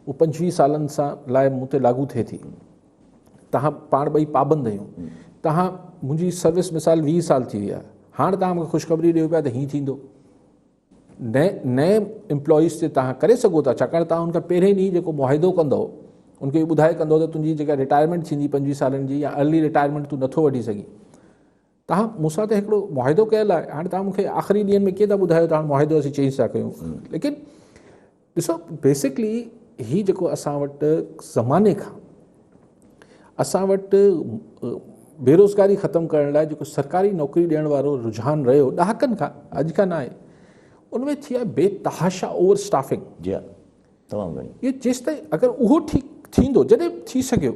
वो 25 सालनि सां लाइ मूं ते लागू थिए थी। तव्हां पाण ॿई पाबंद आहियूं। तव्हां मुंहिंजी सर्विस मिसाल 20 साल थी वई आहे, हाणे तव्हां मूंखे ख़ुशख़बरी ॾियो पिया त हीअं थींदो। नए एम्प्लॉइज़ ते तव्हां करे सघो था, छाकाणि तव्हां हुनखां पहिरें ॾींहुं जेको मुआहिदो कंदो उनखे ॿुधाए कंदो त तुंहिंजी जेका रिटायरमेंट थींदी 25 सालनि जी या अर्ली रिटायरमेंट तूं नथो वठी सघीं। तव्हां मूंसां त हिकिड़ो मुआहिदो कयल आहे, हाणे तव्हां मूंखे आख़िरी ॾींहंनि में कीअं था ॿुधायो त हाणे मुआहिदो असीं चेंज था कयूं। लेकिन ॾिसो, बेसिकली हीउ जेको असां वटि ज़माने खां असां वटि बेरोज़गारी ख़तमु करण लाइ जेको सरकारी नौकिरी ॾियण वारो रुझान रहियो ॾहाकनि खां, अॼु खां न आहे, उनमें थी आहे बेतहाशा ओवर स्टाफिंग। जी हा, तमामु घणी। इहो जेसि ताईं अगरि उहो ठीकु थींदो, जॾहिं थी सघियो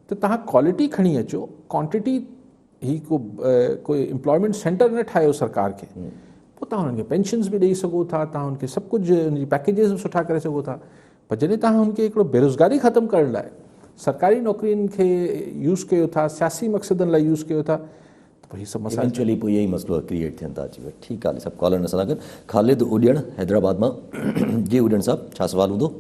त तव्हां क्वालिटी खणी अचो, क्वांटिटी ही कोई एम्प्लॉयमेंट सेंटर न ठाहियो सरकार खे, पोइ तव्हां हुनखे पेंशन्स बि ॾेई सघो था, तव्हां हुनखे सभु कुझु हुनजी पैकेजिस बि सुठा करे सघो था। पर जॾहिं तव्हां हुनखे हिकिड़ो बेरोज़गारी ख़तमु करण लाइ सरकारी नौकिरियुनि खे यूज़ कयो था, सियासी मक़सदनि लाइ यूज़ कयो था, त पोइ हीअ सभु मसइला इवेंचुअली पोइ इहे ई मसइलो क्रिएट थियनि था अची वञे। ठीकु आहे, सभु कॉलर सां गॾु ख़ालिद उॾियण हैदराबाद मां। जी उॾियण साहब, छा सवाल हूंदो?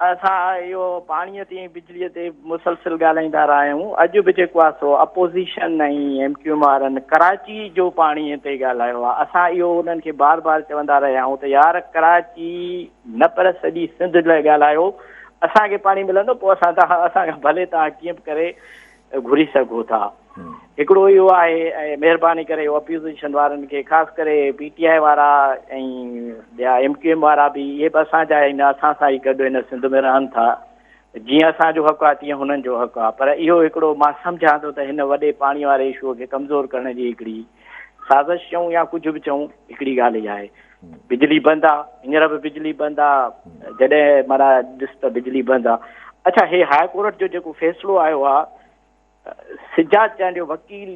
असां इहो पाणीअ ते बिजलीअ ते मुसलसिल ॻाल्हाईंदा रहिया आहियूं। अॼु बि जेको आहे सो अपोज़िशन ऐं MQ वारनि कराची जो पाणीअ ते ॻाल्हायो आहे। असां इहो उन्हनि खे बार बार चवंदा रहिया आहियूं त यार कराची न पर सॼी सिंध लाइ ॻाल्हायो, असांखे पाणी मिलंदो, पोइ असांखे भले तव्हां कीअं बि करे घुरी सघो था। हिकिड़ो इहो आहे, ऐं महिरबानी करे अपोज़िशन वारनि खे, ख़ासि करे PTI वारा ऐं ॿिया MQM वारा बि, इहे बि असांजा आहिनि, असां सां ई गॾु हिन सिंध में रहनि था। जीअं असांजो हक़ु आहे तीअं हुननि जो हक़ु आहे, पर इहो हिकिड़ो मां सम्झां थो त हिन वॾे पाणी वारे इशूअ खे कमज़ोर करण जी हिकिड़ी साज़िश चऊं या कुझु बि चऊं, हिकिड़ी ॻाल्हि इहा आहे। बिजली बंदि आहे, हींअर बि बिजली बंदि आहे, जॾहिं माना ॾिस त बिजली बंदि आहे। अच्छा, हे हाई कोर्ट जो जेको फ़ैसिलो आयो आहे, सिजात चंद जो वकील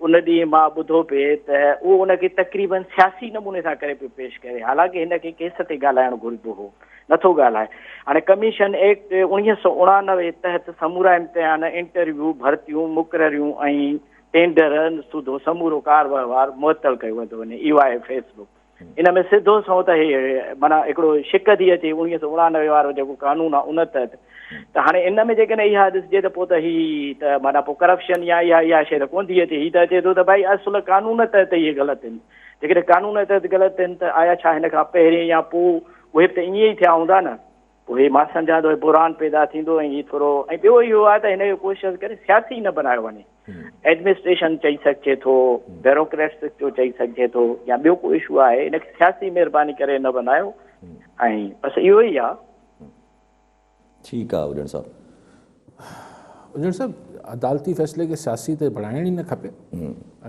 उन ॾींहुं मां ॿुधो पिए त उहो उनखे तक़रीबन सियासी नमूने सां करे पियो पेश करे, हालांकि हिनखे केस ते ॻाल्हाइणु घुरिजो हो, नथो ॻाल्हाए। हाणे कमीशन एक्ट 1989 तहत समूरा इम्तिहान, इंटरव्यू, भर्तियूं, मुक़ररियूं ऐं टेंडर सूदो समूरो कार वहिंवार मुअतल कयो वेंदो वञे। इहो आहे फ़ैसिलो। इन में सिधो सो त हे माना हिकिड़ो शिक थी अचे 1989 वारो जेको कानून आहे उन तहत। त हाणे इन में जेकॾहिं इहा ॾिसिजे त पोइ त ही त माना पोइ करप्शन या इहा शइ त कोन थी अचे। हीअ त अचे थो त भई असुल कानून तहत इहे ग़लति आहिनि। जेकॾहिं कानून तहत ग़लति आहिनि त आया छा हिन खां पहिरें या पोइ उहे त ईअं ई थिया हूंदा न। पोइ मां सम्झां थो बुरान पैदा थींदो ऐं हीअ थोरो, ऐं ॿियो इहो आहे त हिन जो कोशिशि करे सियासी न बनायो वञे। एडमिनिस्ट्रेशन चई सघिजे थो, ब्यूरोक्रेट्स जो चई सघिजे थो, या ॿियो को इशू आहे, हिनखे सियासी महिरबानी करे न बनायो। ऐं बसि इहो ई आहे। ठीकु आहे उॾण साहब। उॾण साहब, अदालती फ़ैसिले खे सियासी ते बणाइण ई न खपे,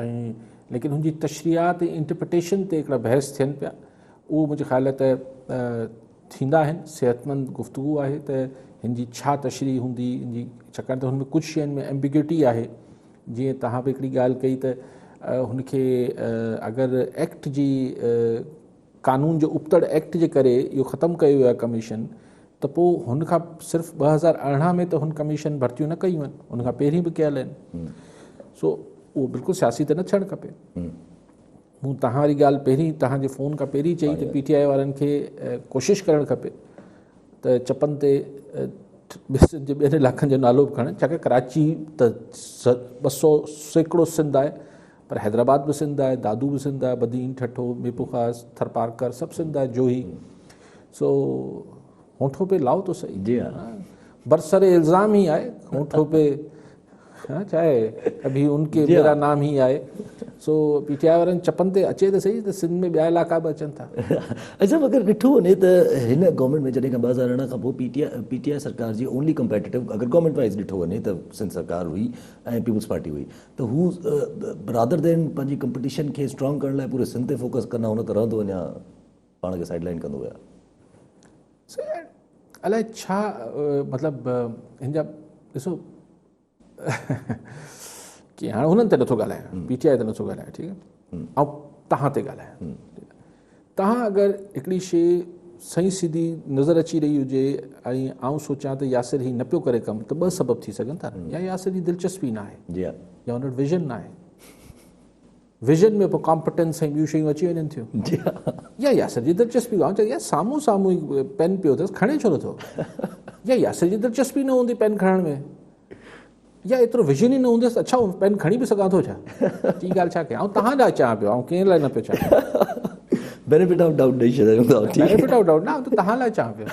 ऐं लेकिन हुनजी तशरीहात ऐं इंटरप्रिटेशन ते हिकिड़ा बहस थियनि पिया, उहो मुंहिंजे ख़्याल त थींदा आहिनि। सिहतमंद गुफ़्तगू आहे त हिन जी छा तशरीह हूंदी, छाकाणि त हुनमें कुझु शयुनि में एम्बिग्यूटी आहे। जीअं तव्हां बि हिकिड़ी ॻाल्हि कई त हुनखे अगरि एक्ट जी कानून जो उपतड़ एक्ट जे करे इहो ख़तमु कयो वियो आहे कमीशन, त पोइ हुनखां सिर्फ़ु 2018 में त हुन कमीशन भर्तियूं न कयूं आहिनि, हुनखां पहिरीं बि कयल आहिनि। सो उहो बिल्कुलु सियासी त न थियणु खपे। मूं तव्हां वारी ॻाल्हि पहिरीं, तव्हांजे फ़ोन खां पहिरीं चई त PTI वारनि खे कोशिशि करणु खपे त चपनि ते ॿियनि इलाइक़नि जो नालो बि खणनि, छाकाणि कराची त 200 सैकड़ो सिंध आहे, पर हैदराबाद बि सिंध आहे, दादू बि सिंध आहे, बदीन, ठठो, मीपुखास, थरपारकर सभु सिंध आहे, जोही। सो होठों पे लाओ तो सही। जी हाँ, बरसरे इल्ज़ाम ही आए, होठों पे चाहे अभी उनके मेरा नाम ही आए। सो PTI वारनि चपनि ते अचे त सही, त सिंध में ॿिया इलाइक़ा बि अचनि था। अच्छा, अगरि ॾिठो वञे त हिन गवर्नमेंट में जॾहिं खां 2018 खां पोइ PTI सरकार जी ओनली कम्पेटिटिव, अगरि गवर्नमेंट वाइज़ ॾिठो वञे त सिंध सरकार हुई ऐं पीपल्स पार्टी हुई, त हू रादर देन पंहिंजी कम्पिटिशन खे स्ट्रॉन्ग करण लाइ पूरे सिंध ते फोकस कंदा, हुन त रहंदो वञा पाण खे साइड लाइन कंदो विया। अलाए छा मतिलबु हिन जा ॾिसो की हाणे हुननि ते नथो ॻाल्हायां, PTI ते नथो ॻाल्हायां, ठीकु आहे, ऐं तव्हां ते ॻाल्हायां। तव्हां अगरि हिकिड़ी शइ सही सिधी नज़र अची रही हुजे ऐं आउं सोचां त यासिर ही न पियो करे कमु, त ॿ सबब थी सघनि था। या यासिर जी दिलचस्पी न आहे, जी हा, या हुन वटि विज़न न आहे। विजन में पोइ कॉम्पिटेंस ऐं ॿियूं शयूं अची वञनि थियूं। जी हा या यासर जी दिलचस्पी गांव यार साम्हूं साम्हूं ई पेन पियो अथसि खणे छो नथो, या यासर जी दिलचस्पी न हूंदी पेन खणण में, या एतिरो विजन ई न हूंदसि अच्छा पेन खणी बि सघां थो छा, टी ॻाल्हि छा कयां। ऐं तव्हां लाइ चवां पियो, ऐं कंहिं लाइ न पियो चवां, बेनिफिट ऑफ डाउट ॾेई छॾियूं था। बेनिफिट ऑफ डाउट न त तव्हां लाइ चवां पियो।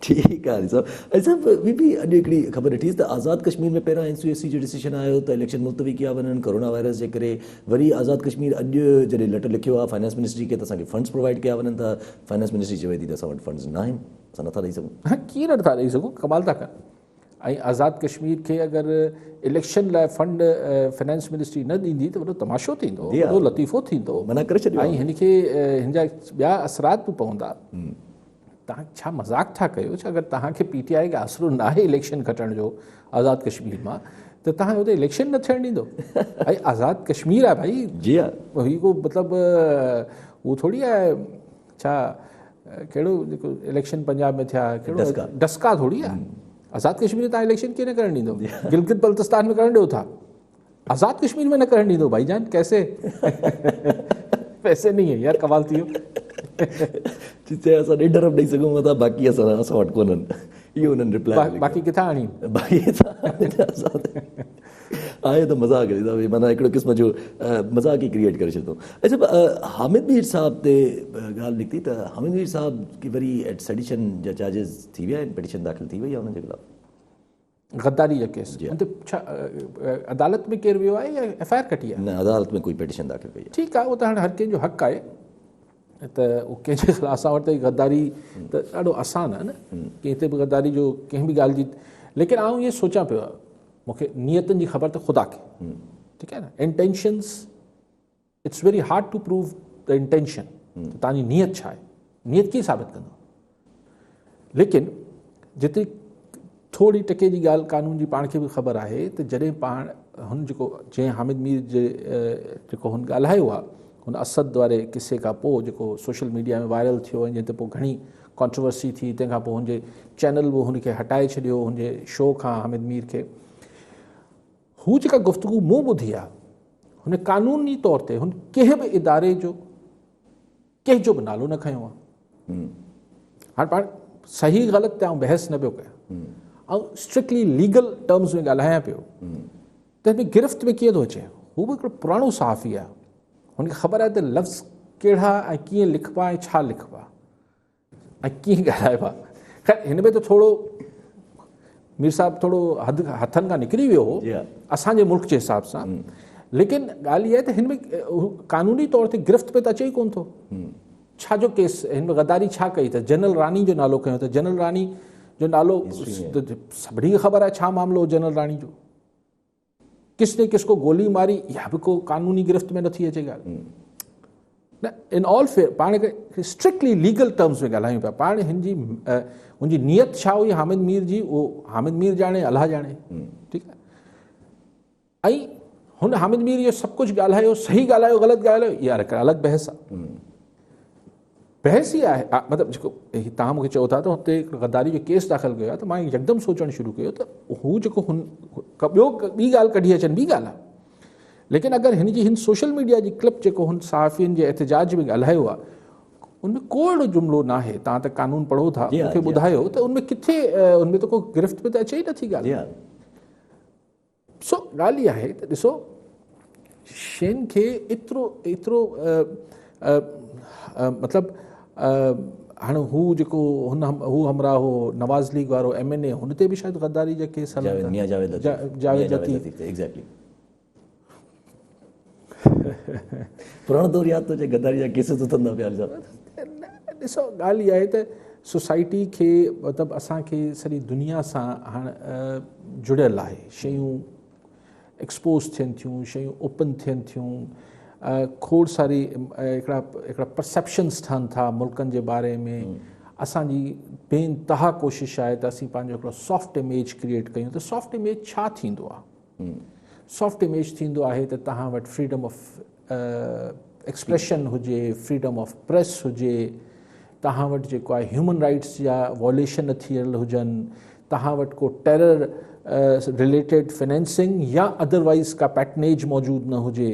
ठीकु आहे साहब। ऐं साहब ॿी बि अॼु हिकिड़ी ख़बर ॾिठीसि त आज़ादु कश्मीर में पहिरां NCSC जो डिसीजन आयो त इलेक्शन मुलतवी कया वञनि कोरोना वायरस जे करे। वरी आज़ादु कश्मीर अॼु जॾहिं लेटर लिखियो आहे फाइनेंस मिनिस्ट्री खे त असांखे फंड्स प्रोवाइड कया वञनि था, फाइनेंस मिनिस्ट्री चवे थी त असां वटि फंड्स न आहिनि, असां नथा ॾेई सघूं। हाँ कीअं नथा ॾेई सघूं, कमाल था कनि। ऐं आज़ादु कश्मीर खे अगरि इलेक्शन लाइ फंड फाइनेंस मिनिस्ट्री न ॾींदी त वॾो तमाशो थींदो, वॾो लतीफ़ो थींदो, मना करे छॾियो। ऐं हिन खे हिन जा ॿिया असरात बि पवंदा। तव्हां छा मज़ाक था कयो छा? अगरि तव्हांखे PTI खे आसिरो न आहे इलेक्शन खटण जो आज़ादु कश्मीर मां त तव्हां हुते इलेक्शन न थियणु ॾींदो? ऐं आज़ादु कश्मीर आहे भाई, जी हा ही को मतिलबु उहो थोरी आहे छा कहिड़ो जेको इलेक्शन पंजाब में थिया कहिड़ो डस्का थोरी आहे। आज़ादु कश्मीर में तव्हां इलेक्शन कीअं न करणु ॾींदो? गिलगित बल्तिस्तान में करणु ॾियो था, आज़ादु कश्मीर में न करणु ॾींदो भाईजान, कैसे? पैसे नहीं है यार, कमाल थी वियो। जिते असां ॾेढ अरब ॾेई सघूं था, बाक़ी असां वटि कोन्हनि, इहो हुननि रिप्लाई। बाक़ी किथां आणी? आहे त मज़ाक आहे, माना हिकिड़ो क़िस्म जो मज़ाक ई क्रिएट करे छॾियो। अच्छा हामिद मीर साहब ते ॻाल्हि निकिती त हामिद मीर साहब की वरी सेडिशन जा चार्जिस थी विया आहिनि, पिटिशन दाख़िल थी वई आहे हुनजे खिलाफ़, गद्दारी जा केस। छा अदालत में केरु वियो आहे या FIR कटी आहे? न अदालत में कोई पिटिशन दाख़िल कई आहे। ठीकु आहे, उहो त हाणे हर कंहिंजो हक़ु आहे त उहो कंहिंजे खिलाफ़ असां वटि गद्दारी त ॾाढो आसानु आहे न, कंहिं ते बि गद्दारी जो कंहिं बि ॻाल्हि जी। लेकिन आउं इहे सोचां पियो, मूंखे नियतनि जी ख़बर त ख़ुदा खे, ठीकु आहे न, intentions it's very hard to prove the intention, तव्हांजी नियत छा आहे, नियत कीअं साबित कंदो। लेकिन जेतिरी थोरी टके जी ॻाल्हि कानून जी पाण खे बि ख़बर आहे त जॾहिं पाण हुन जेको जंहिं हामिद मीर जे जेको हुन ॻाल्हायो आहे हुन असद वारे किसे खां पोइ जेको सोशल मीडिया में वायरल थियो ऐं जंहिं ते पोइ घणी कॉन्ट्रोवर्सी थी, तंहिंखां पोइ हुनजे चैनल बि हुनखे हटाए छॾियो हुनजे शो खां हामिद मीर खे। हू जेका गुफ़्तगू मूं ॿुधी आहे हुन कानूनी तौर ते हुन कंहिं बि इदारे जो कंहिंजो बि नालो न खयो आहे। हाणे पाण सही ग़लति ते आउं बहस न पियो कयां, ऐं स्ट्रिक्टली लीगल टर्म्स में ॻाल्हायां पियो त हिन गिरफ़्त में कीअं थो अचे। हू बि हिकिड़ो पुराणो सहाफ़ी आहे, हुनखे ख़बर आहे त लफ़्ज़ कहिड़ा ऐं कीअं लिखिबा ऐं छा लिखिबा ऐं कीअं ॻाल्हाइबा। ख़ैर हिन में त थोरो मीर साहब थोरो हथनि खां निकिरी वियो हो असांजे मुल्क जे हिसाब सां, लेकिन ॻाल्हि इहा आहे त हिन में कानूनी तौर ते गिरफ़्त में त अचे ई कोन थो। छा जो केस हिन में गद्दारी छा कई त जनरल रानी जो नालो खयो, त जनरल रानी जो नालो सभिनी खे ख़बर आहे छा मामिलो जनरल रानी जो, किसने किसको गोली मारी, इहा बि को कानूनी गिरफ़्त में नथी अचे ॻाल्हि न। इन ऑल फेयर पाण खे स्ट्रिक्टली लीगल टर्म्स में ॻाल्हायूं पिया। पाण हुनजी नियत छा हुई हामिद मीर जी, उहो हामिद मीर ॼाणे, अलाह ॼाणे, ठीकु आहे। ऐं हुन हामिद मीर इहो सभु कुझु ॻाल्हायो, सही ॻाल्हायो ग़लति ॻाल्हायो, इहा हिकु अलॻि बहस आहे। बहस ई आहे मतिलबु जेको तव्हां मूंखे चओ था त हुते गद्दारी जो केस दाख़िल कयो आहे त मां यकदमि सोचणु शुरू कयो त हू जेको ॿियो ॿी ॻाल्हि कढी अचनि ॿी ॻाल्हि आहे, लेकिन अगरि हिन जी हिन सोशल मीडिया जी क्लिप जेको हुन सहाफ़ियुनि जे एहतजाज में ॻाल्हायो आहे उनमें को अहिड़ो जुमिलो न आहे। तव्हां त कानून पढ़ो था, मूंखे ॿुधायो त उनमें किथे उनमें त को गिरफ़्त में त अचे ई नथी ॻाल्हि। सो ॻाल्हि इहा आहे त ॾिसो शयुनि खे एतिरो मतिलबु हाणे हू जेको हू हमरा हो नवाज़ लीग वारो MNA हुन ते बि शायदि गद्दारी जा केस जावेद एग्ज़ैक्टली पुराणो दौर यादि थो अचे, गद्दारी जा केसिस उथंदा पिया। ॾिसो ॻाल्हि इहा आहे त सोसाइटी खे मतिलबु असांखे सॼी दुनिया सां हाणे जुड़ियल आहे, शयूं एक्सपोज थियनि थियूं, शयूं ओपन थियनि थियूं, खोड़ सारी हिकिड़ा परसेप्शन्स ठहनि था मुल्कनि जे बारे में। असांजी बेइंतहा कोशिशि आहे त असीं पंहिंजो हिकिड़ो सॉफ्ट इमेज क्रिएट कयूं। त सॉफ्ट इमेज छा थींदो आहे? सॉफ्ट इमेज थींदो आहे त तव्हां वटि फ्रीडम ऑफ एक्सप्रेशन हुजे, फ्रीडम ऑफ प्रेस हुजे, तव्हां वटि जेको आहे ह्यूमन राइट्स जा वॉलेशन थियल हुजनि, तव्हां वटि को टेरर रिलेटेड फाइनेंसिंग या अदरवाइज़ का पैटनेज मौजूदु न हुजे,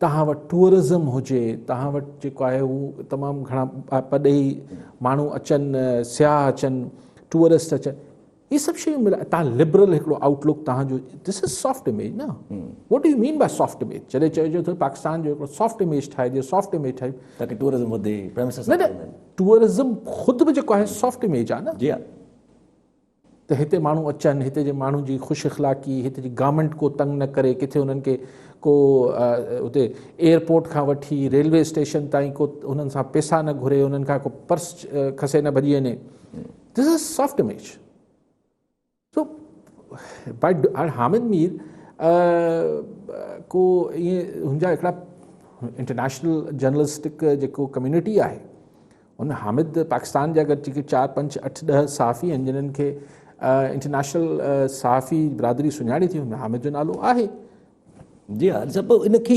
तव्हां वटि टूरिज़म हुजे, तव्हां वटि जेको आहे उहो तमामु घणा पॾेई माण्हू अचनि, सियाह अचनि, टूरिस्ट अचनि, इहे सभु शयूं मिला, तव्हां लिबरल हिकिड़ो आउटलुक तव्हांजो, दिस इज़ सॉफ्ट इमेज न। What do you mean by soft image? जॾहिं चइजो त पाकिस्तान जो हिकिड़ो सॉफ्ट इमेज ठाहिजे, सॉफ्ट इमेज ठाहे, ताकी टूरिज़म वधे, प्रेमिसेस न टूरिज़म ख़ुदि बि जेको आहे सॉफ्ट इमेज आहे न। जी हा, त हिते माण्हू अचनि, हिते जे माण्हू जी ख़ुशि इख़लाक़ी, हिते जी गवर्नमेंट को तंग न करे, किथे उन्हनि खे को उते एयरपोर्ट खां वठी रेलवे स्टेशन ताईं को उन्हनि सां पैसा न घुरे, उन्हनि खां को पर्स खसे न भॼी वञे, this is soft image. So by Hamid Mir को ईअं हुनजा हिकिड़ा इंटरनेशनल जर्नलिस्टिक जेको कम्यूनिटी आहे, उन हामिद पाकिस्तान जा अगरि जेके 4, 5, 8, 10 सहाफ़ी आहिनि जिन्हनि खे इंटरनेशनल सहाफ़ी बिरादरी सुञाणी थी, हुनमें हामिद जो नालो आहे। जी हा, सभु इनखे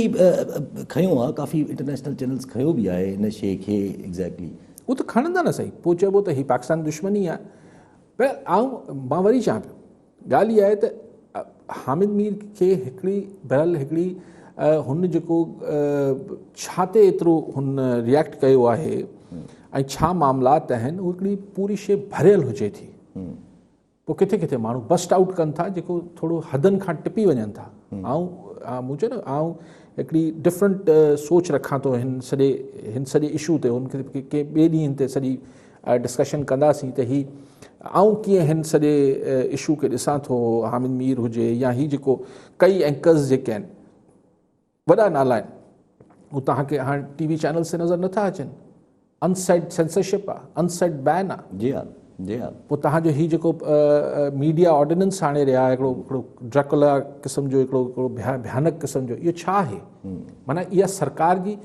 खयो आहे, काफ़ी इंटरनेशनल चैनल्स खयो बि आहे इन शइ खे एग्ज़ैक्टली। उहो त खणंदा न सही, पोइ चइबो त हीअ पाकिस्तान दुश्मनी आहे। पर मां वरी चवां पियो, ॻाल्हि इहा आहे त हामिद मीर खे हिकिड़ी हुन जेको छा ते एतिरो हुन रिएक्ट कयो आहे ऐं छा मामलात आहिनि, उहा हिकिड़ी पूरी शइ भरियल हुजे थी। पोइ किथे किथे माण्हू बस्ट आउट कनि था, जेको थोरो हदनि खां टिपी वञनि था। मूं चयो न, हिकिड़ी डिफरेंट सोच रखां थो हिन सॼे इशू ते, हुनखे के ॿिए ॾींहं ते सॼी डिस्कशन कंदासीं त ही कीअं हिन सॼे इशू खे ॾिसां थो, हामिद मीर हुजे या ही जेको कई एंकर्स जेके आहिनि, वॾा नाला आहिनि, उहो तव्हांखे हाणे TV चैनल्स ते नज़र नथा अचनि। अनसेड सेंसरशिप आहे, अनसेड बैन आहे। जी हा, जी हा। पोइ तव्हांजो हीउ जेको मीडिया ऑर्डिनेंस हाणे रहिया आहे, हिकिड़ो ड्रैकुला क़िस्म जो, हिकिड़ो भयानक क़िस्म जो, इहो छा आहे? माना इहा सरकार जी,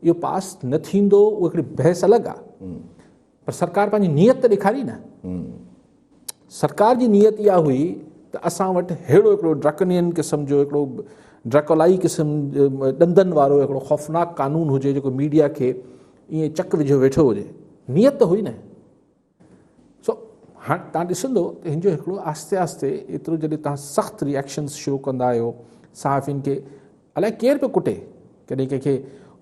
इहो पास न थींदो, उहा हिकिड़ी बहस अलॻि आहे, पर सरकार पंहिंजी नीयत त ॾेखारी न। सरकार जी नीयत इहा हुई त असां वटि अहिड़ो हिकिड़ो ड्रैकनियन क़िस्म जो, हिकिड़ो ड्रैकुलाई क़िस्म ॾंदनि वारो हिकिड़ो ख़ौफ़नाक कानून हुजे, जेको मीडिया खे ईअं चक विझो वेठो हुजे। नीयत त हुई न। सो हाणे तव्हां ॾिसंदो त हिन जो हिकिड़ो आस्ते आस्ते एतिरो जॾहिं तव्हां सख़्तु रिएक्शन्स शुरू कंदा आहियो, सहाफ़ियुनि खे अलाए केरु पियो कुटे, कॾहिं कंहिंखे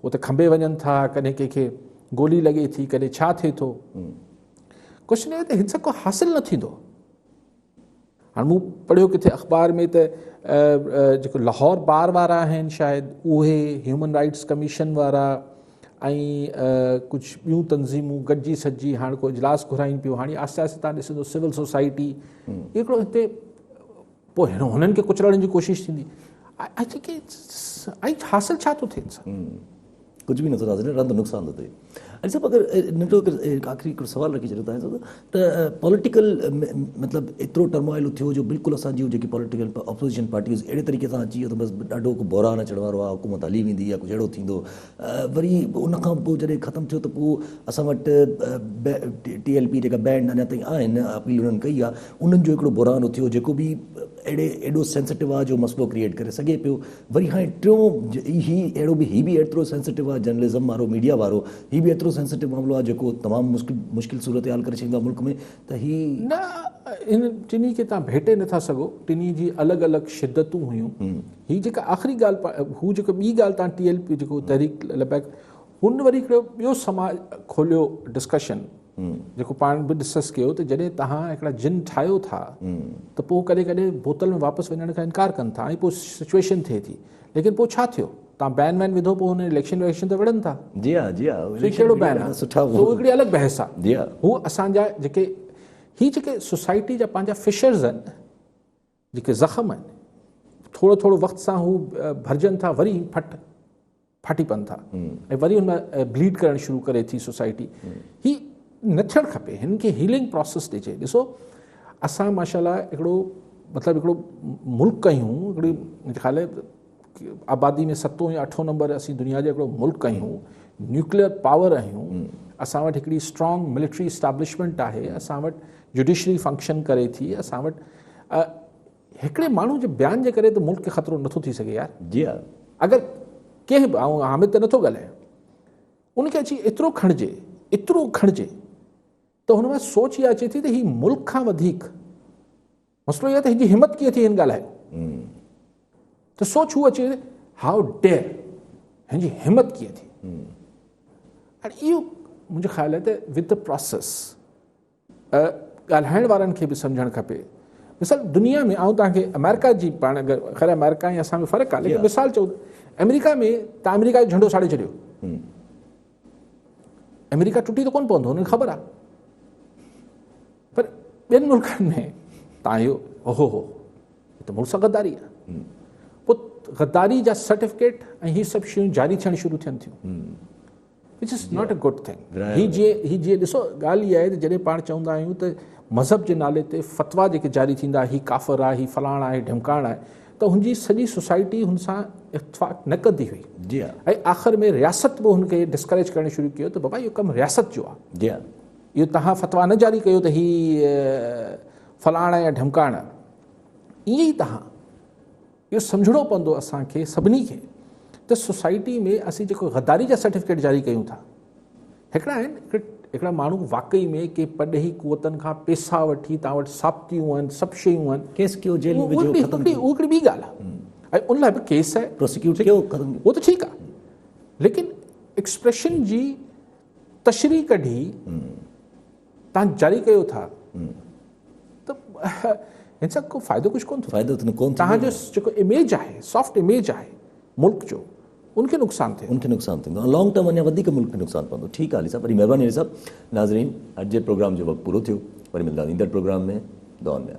उते खंभे वञनि था, कॾहिं कंहिंखे गोली लॻे थी, कॾहिं छा थिए थो, कुझु न, त हिन सां को हासिलु न थींदो। हाणे मूं पढ़ियो किथे अख़बार में त जेको लाहौर बार वारा आहिनि शायदि, उहे ह्यूमन राइट्स कमीशन वारा ऐं कुझु ॿियूं तंज़ीमूं गॾिजी सॼी हाणे को इजलास घुराइनि पियूं। हाणे आस्ते आस्ते तव्हां ॾिसंदो सिविल सोसाइटी हिकिड़ो हिते, पोइ हुननि खे कुचलण जी कोशिशि थींदी। आई थिंक हासिलु छा थो थिए? कुझु बि नथो थिए, रंध नुक़सान थो थिए। अच्छा, अगरि नंढो आख़िरी हिकिड़ो सवालु रखी छॾियो तव्हां त पॉलिटिकल मतिलबु एतिरो टर्मोइल थियो जो बिल्कुलु असांजी जेकी पॉलिटिकल ऑपोज़िशन पार्टीज़ अहिड़े तरीक़े सां अची वियो त बसि ॾाढो को बहिरान अचण वारो आहे, हुकूमत हली वेंदी या कुझु अहिड़ो थींदो। वरी उनखां पोइ जॾहिं ख़तमु थियो त पोइ असां वटि TLP जेका बैंड अञा ताईं आहिनि, अपील उन्हनि कई आहे, उन्हनि जो हिकिड़ो बहिरान थियो जेको बि एॾो सेंसिटिव आहे जो मसइलो क्रिएट करे सघे पियो। वरी हाणे टियों ही बि एतिरो सेंसिटिव आहे, जर्नलिज़म वारो, मीडिया वारो, ही बि एतिरो सेंसिटिव मामिलो आहे जेको तमामु मुश्किल सूरत हाल करे छॾींदो आहे मुल्क में। त ही न, इन टिनी खे तव्हां भेटे नथा सघो, टिनी जी अलॻि अलॻि शिदतूं हुयूं। ही जेका आख़िरी ॻाल्हि, हू जेको ॿी ॻाल्हि तव्हां TLP जेको तहरीक लबैक, हुन वरी हिकिड़ो ॿियो समाज खोलियो डिस्कशन, जेको पाण बि डिस्कस कयो त जॾहिं तव्हां हिकिड़ा जिन ठाहियो था त पोइ कॾहिं कॾहिं बोतल में वापसि वञण खां इनकार कनि था, ऐं पोइ सिचुएशन थिए थी। लेकिन पोइ छा थियो? तव्हां बैन वैन विधो, पोइ हुन इलेक्शन त विढ़नि था। जी हा, जी हा, कहिड़ो बैन आहे? सुठा, हिकिड़ी अलॻि बहस आहे। जी हा, हू असांजा जेके सोसाइटी जा पंहिंजा फिशर्स आहिनि, जेके ज़ख़्म आहिनि, थोरो थोरो वक़्त सां हू भरिजनि था, वरी फाटी पवनि था, ऐं वरी हुन ब्लीड करणु शुरू करे थी सोसाइटी। ही न थियणु खपे, हिन खे हीलिंग प्रोसेस ॾिजे। ॾिसो, असां माशाल्लाह हिकिड़ो हिकिड़ो मुल्क आहियूं, हिकिड़ी मुंहिंजे ख़्याल आबादी में 7 या 8 नंबर असीं दुनिया जो हिकिड़ो मुल्क आहियूं, न्यूक्लियर पावर आहियूं, असां वटि हिकिड़ी स्ट्रॉन्ग मिलिट्री इस्टेब्लिशमेंट आहे, असां वटि जुडिशरी फंक्शन करे थी, असां वटि हिकिड़े माण्हू जे बयान जे करे त मुल्क खे ख़तरो नथो थी सघे यार। जी हा, अगरि कंहिं बि, ऐं हामिद त नथो ॻाल्हाए, उनखे अची एतिरो खणिजे त हुन में सोच इहा अचे थी त हीउ मुल्क खां वधीक मसइलो इहो आहे त हिनजी हिमत कीअं थी हिन ॻाल्हाए। त सोच हू अचे, हाउ डेयर हिन जी हिम्मत कीअं थी ऐं इहो मुंहिंजो ख़्यालु आहे त विद द प्रोसेस ॻाल्हाइण वारनि खे बि सम्झणु खपे। मिसाल दुनिया में आऊं तव्हांखे अमेरिका जी पाण अगरि ख़ैर अमेरिका ऐं असां में फ़र्क़ु आहे लेकिन मिसाल चऊं अमेरिका में तव्हां अमेरिका जो झंडो साड़े छॾियो अमेरिका टुटी त कोन पवंदो हुनखे ख़बर आहे पर ॿियनि मुल्कनि में तव्हां इहो ओहो हो त मुल्क सां गद्दारी आहे पोइ गद्दारी जा सर्टिफिकेट ऐं हीअ सभु शयूं जारी थियणु शुरू थियनि थियूं which is not a good thing. हीअ जीअं ॾिसो ॻाल्हि इहा आहे त जॾहिं पाण चवंदा आहियूं त मज़हब जे नाले ते फ़तवा जेके जारी थींदा हीअ काफ़िर आहे हीअ फलाणा आहे ढिमकाइण आहे त हुनजी सॼी सोसाइटी हुन सां इत्तफ़ाक़ न कंदी हुई जी ऐं आख़िर में रियासत बि हुनखे डिस्करेज करणु शुरू कयो त बाबा इहो कमु रियासत जो आहे जी इहो तव्हां फ़तवा न जारी कयो त हीअ फलाणा या ढिमकाइण ईअं ई तव्हां इहो सम्झणो पवंदो असांखे सभिनी खे त सोसाइटी में असीं जेको गद्दारी जा सर्टिफिकेट जारी कयूं था हिकिड़ा आहिनि हिकिड़ा माण्हू वाक़ई में के पॾही कुवतनि खां पैसा वठी तव्हां वटि साबितियूं आहिनि सभु शयूं आहिनि केस कयो जेल में विझो उहा हिकिड़ी ॿी ॻाल्हि आहे ऐं उन लाइ बि केस आहे प्रोसिक्यूट कयो ख़तमु उहो त ठीकु आहे लेकिन एक्सप्रेशन जी तशरी कढी तव्हां जारी कयो था त हिन सां को फ़ाइदो कुझु कोन थो फ़ाइदो त कोन तव्हांजो जेको इमेज आहे सॉफ्ट इमेज आहे मुल्क जो उनखे नुक़सानु थिए उनखे नुक़सानु थींदो लॉन्ग टर्म अञा वधीक मुल्क खे नुक़सानु पवंदो। ठीकु आहे अली साहब वरी महिरबानी अली साहब नाज़रीन अॼु जे प्रोग्राम जो वक़्तु पूरो थियो वरी मिलंदा ईंदड़ प्रोग्राम में दुआउनि में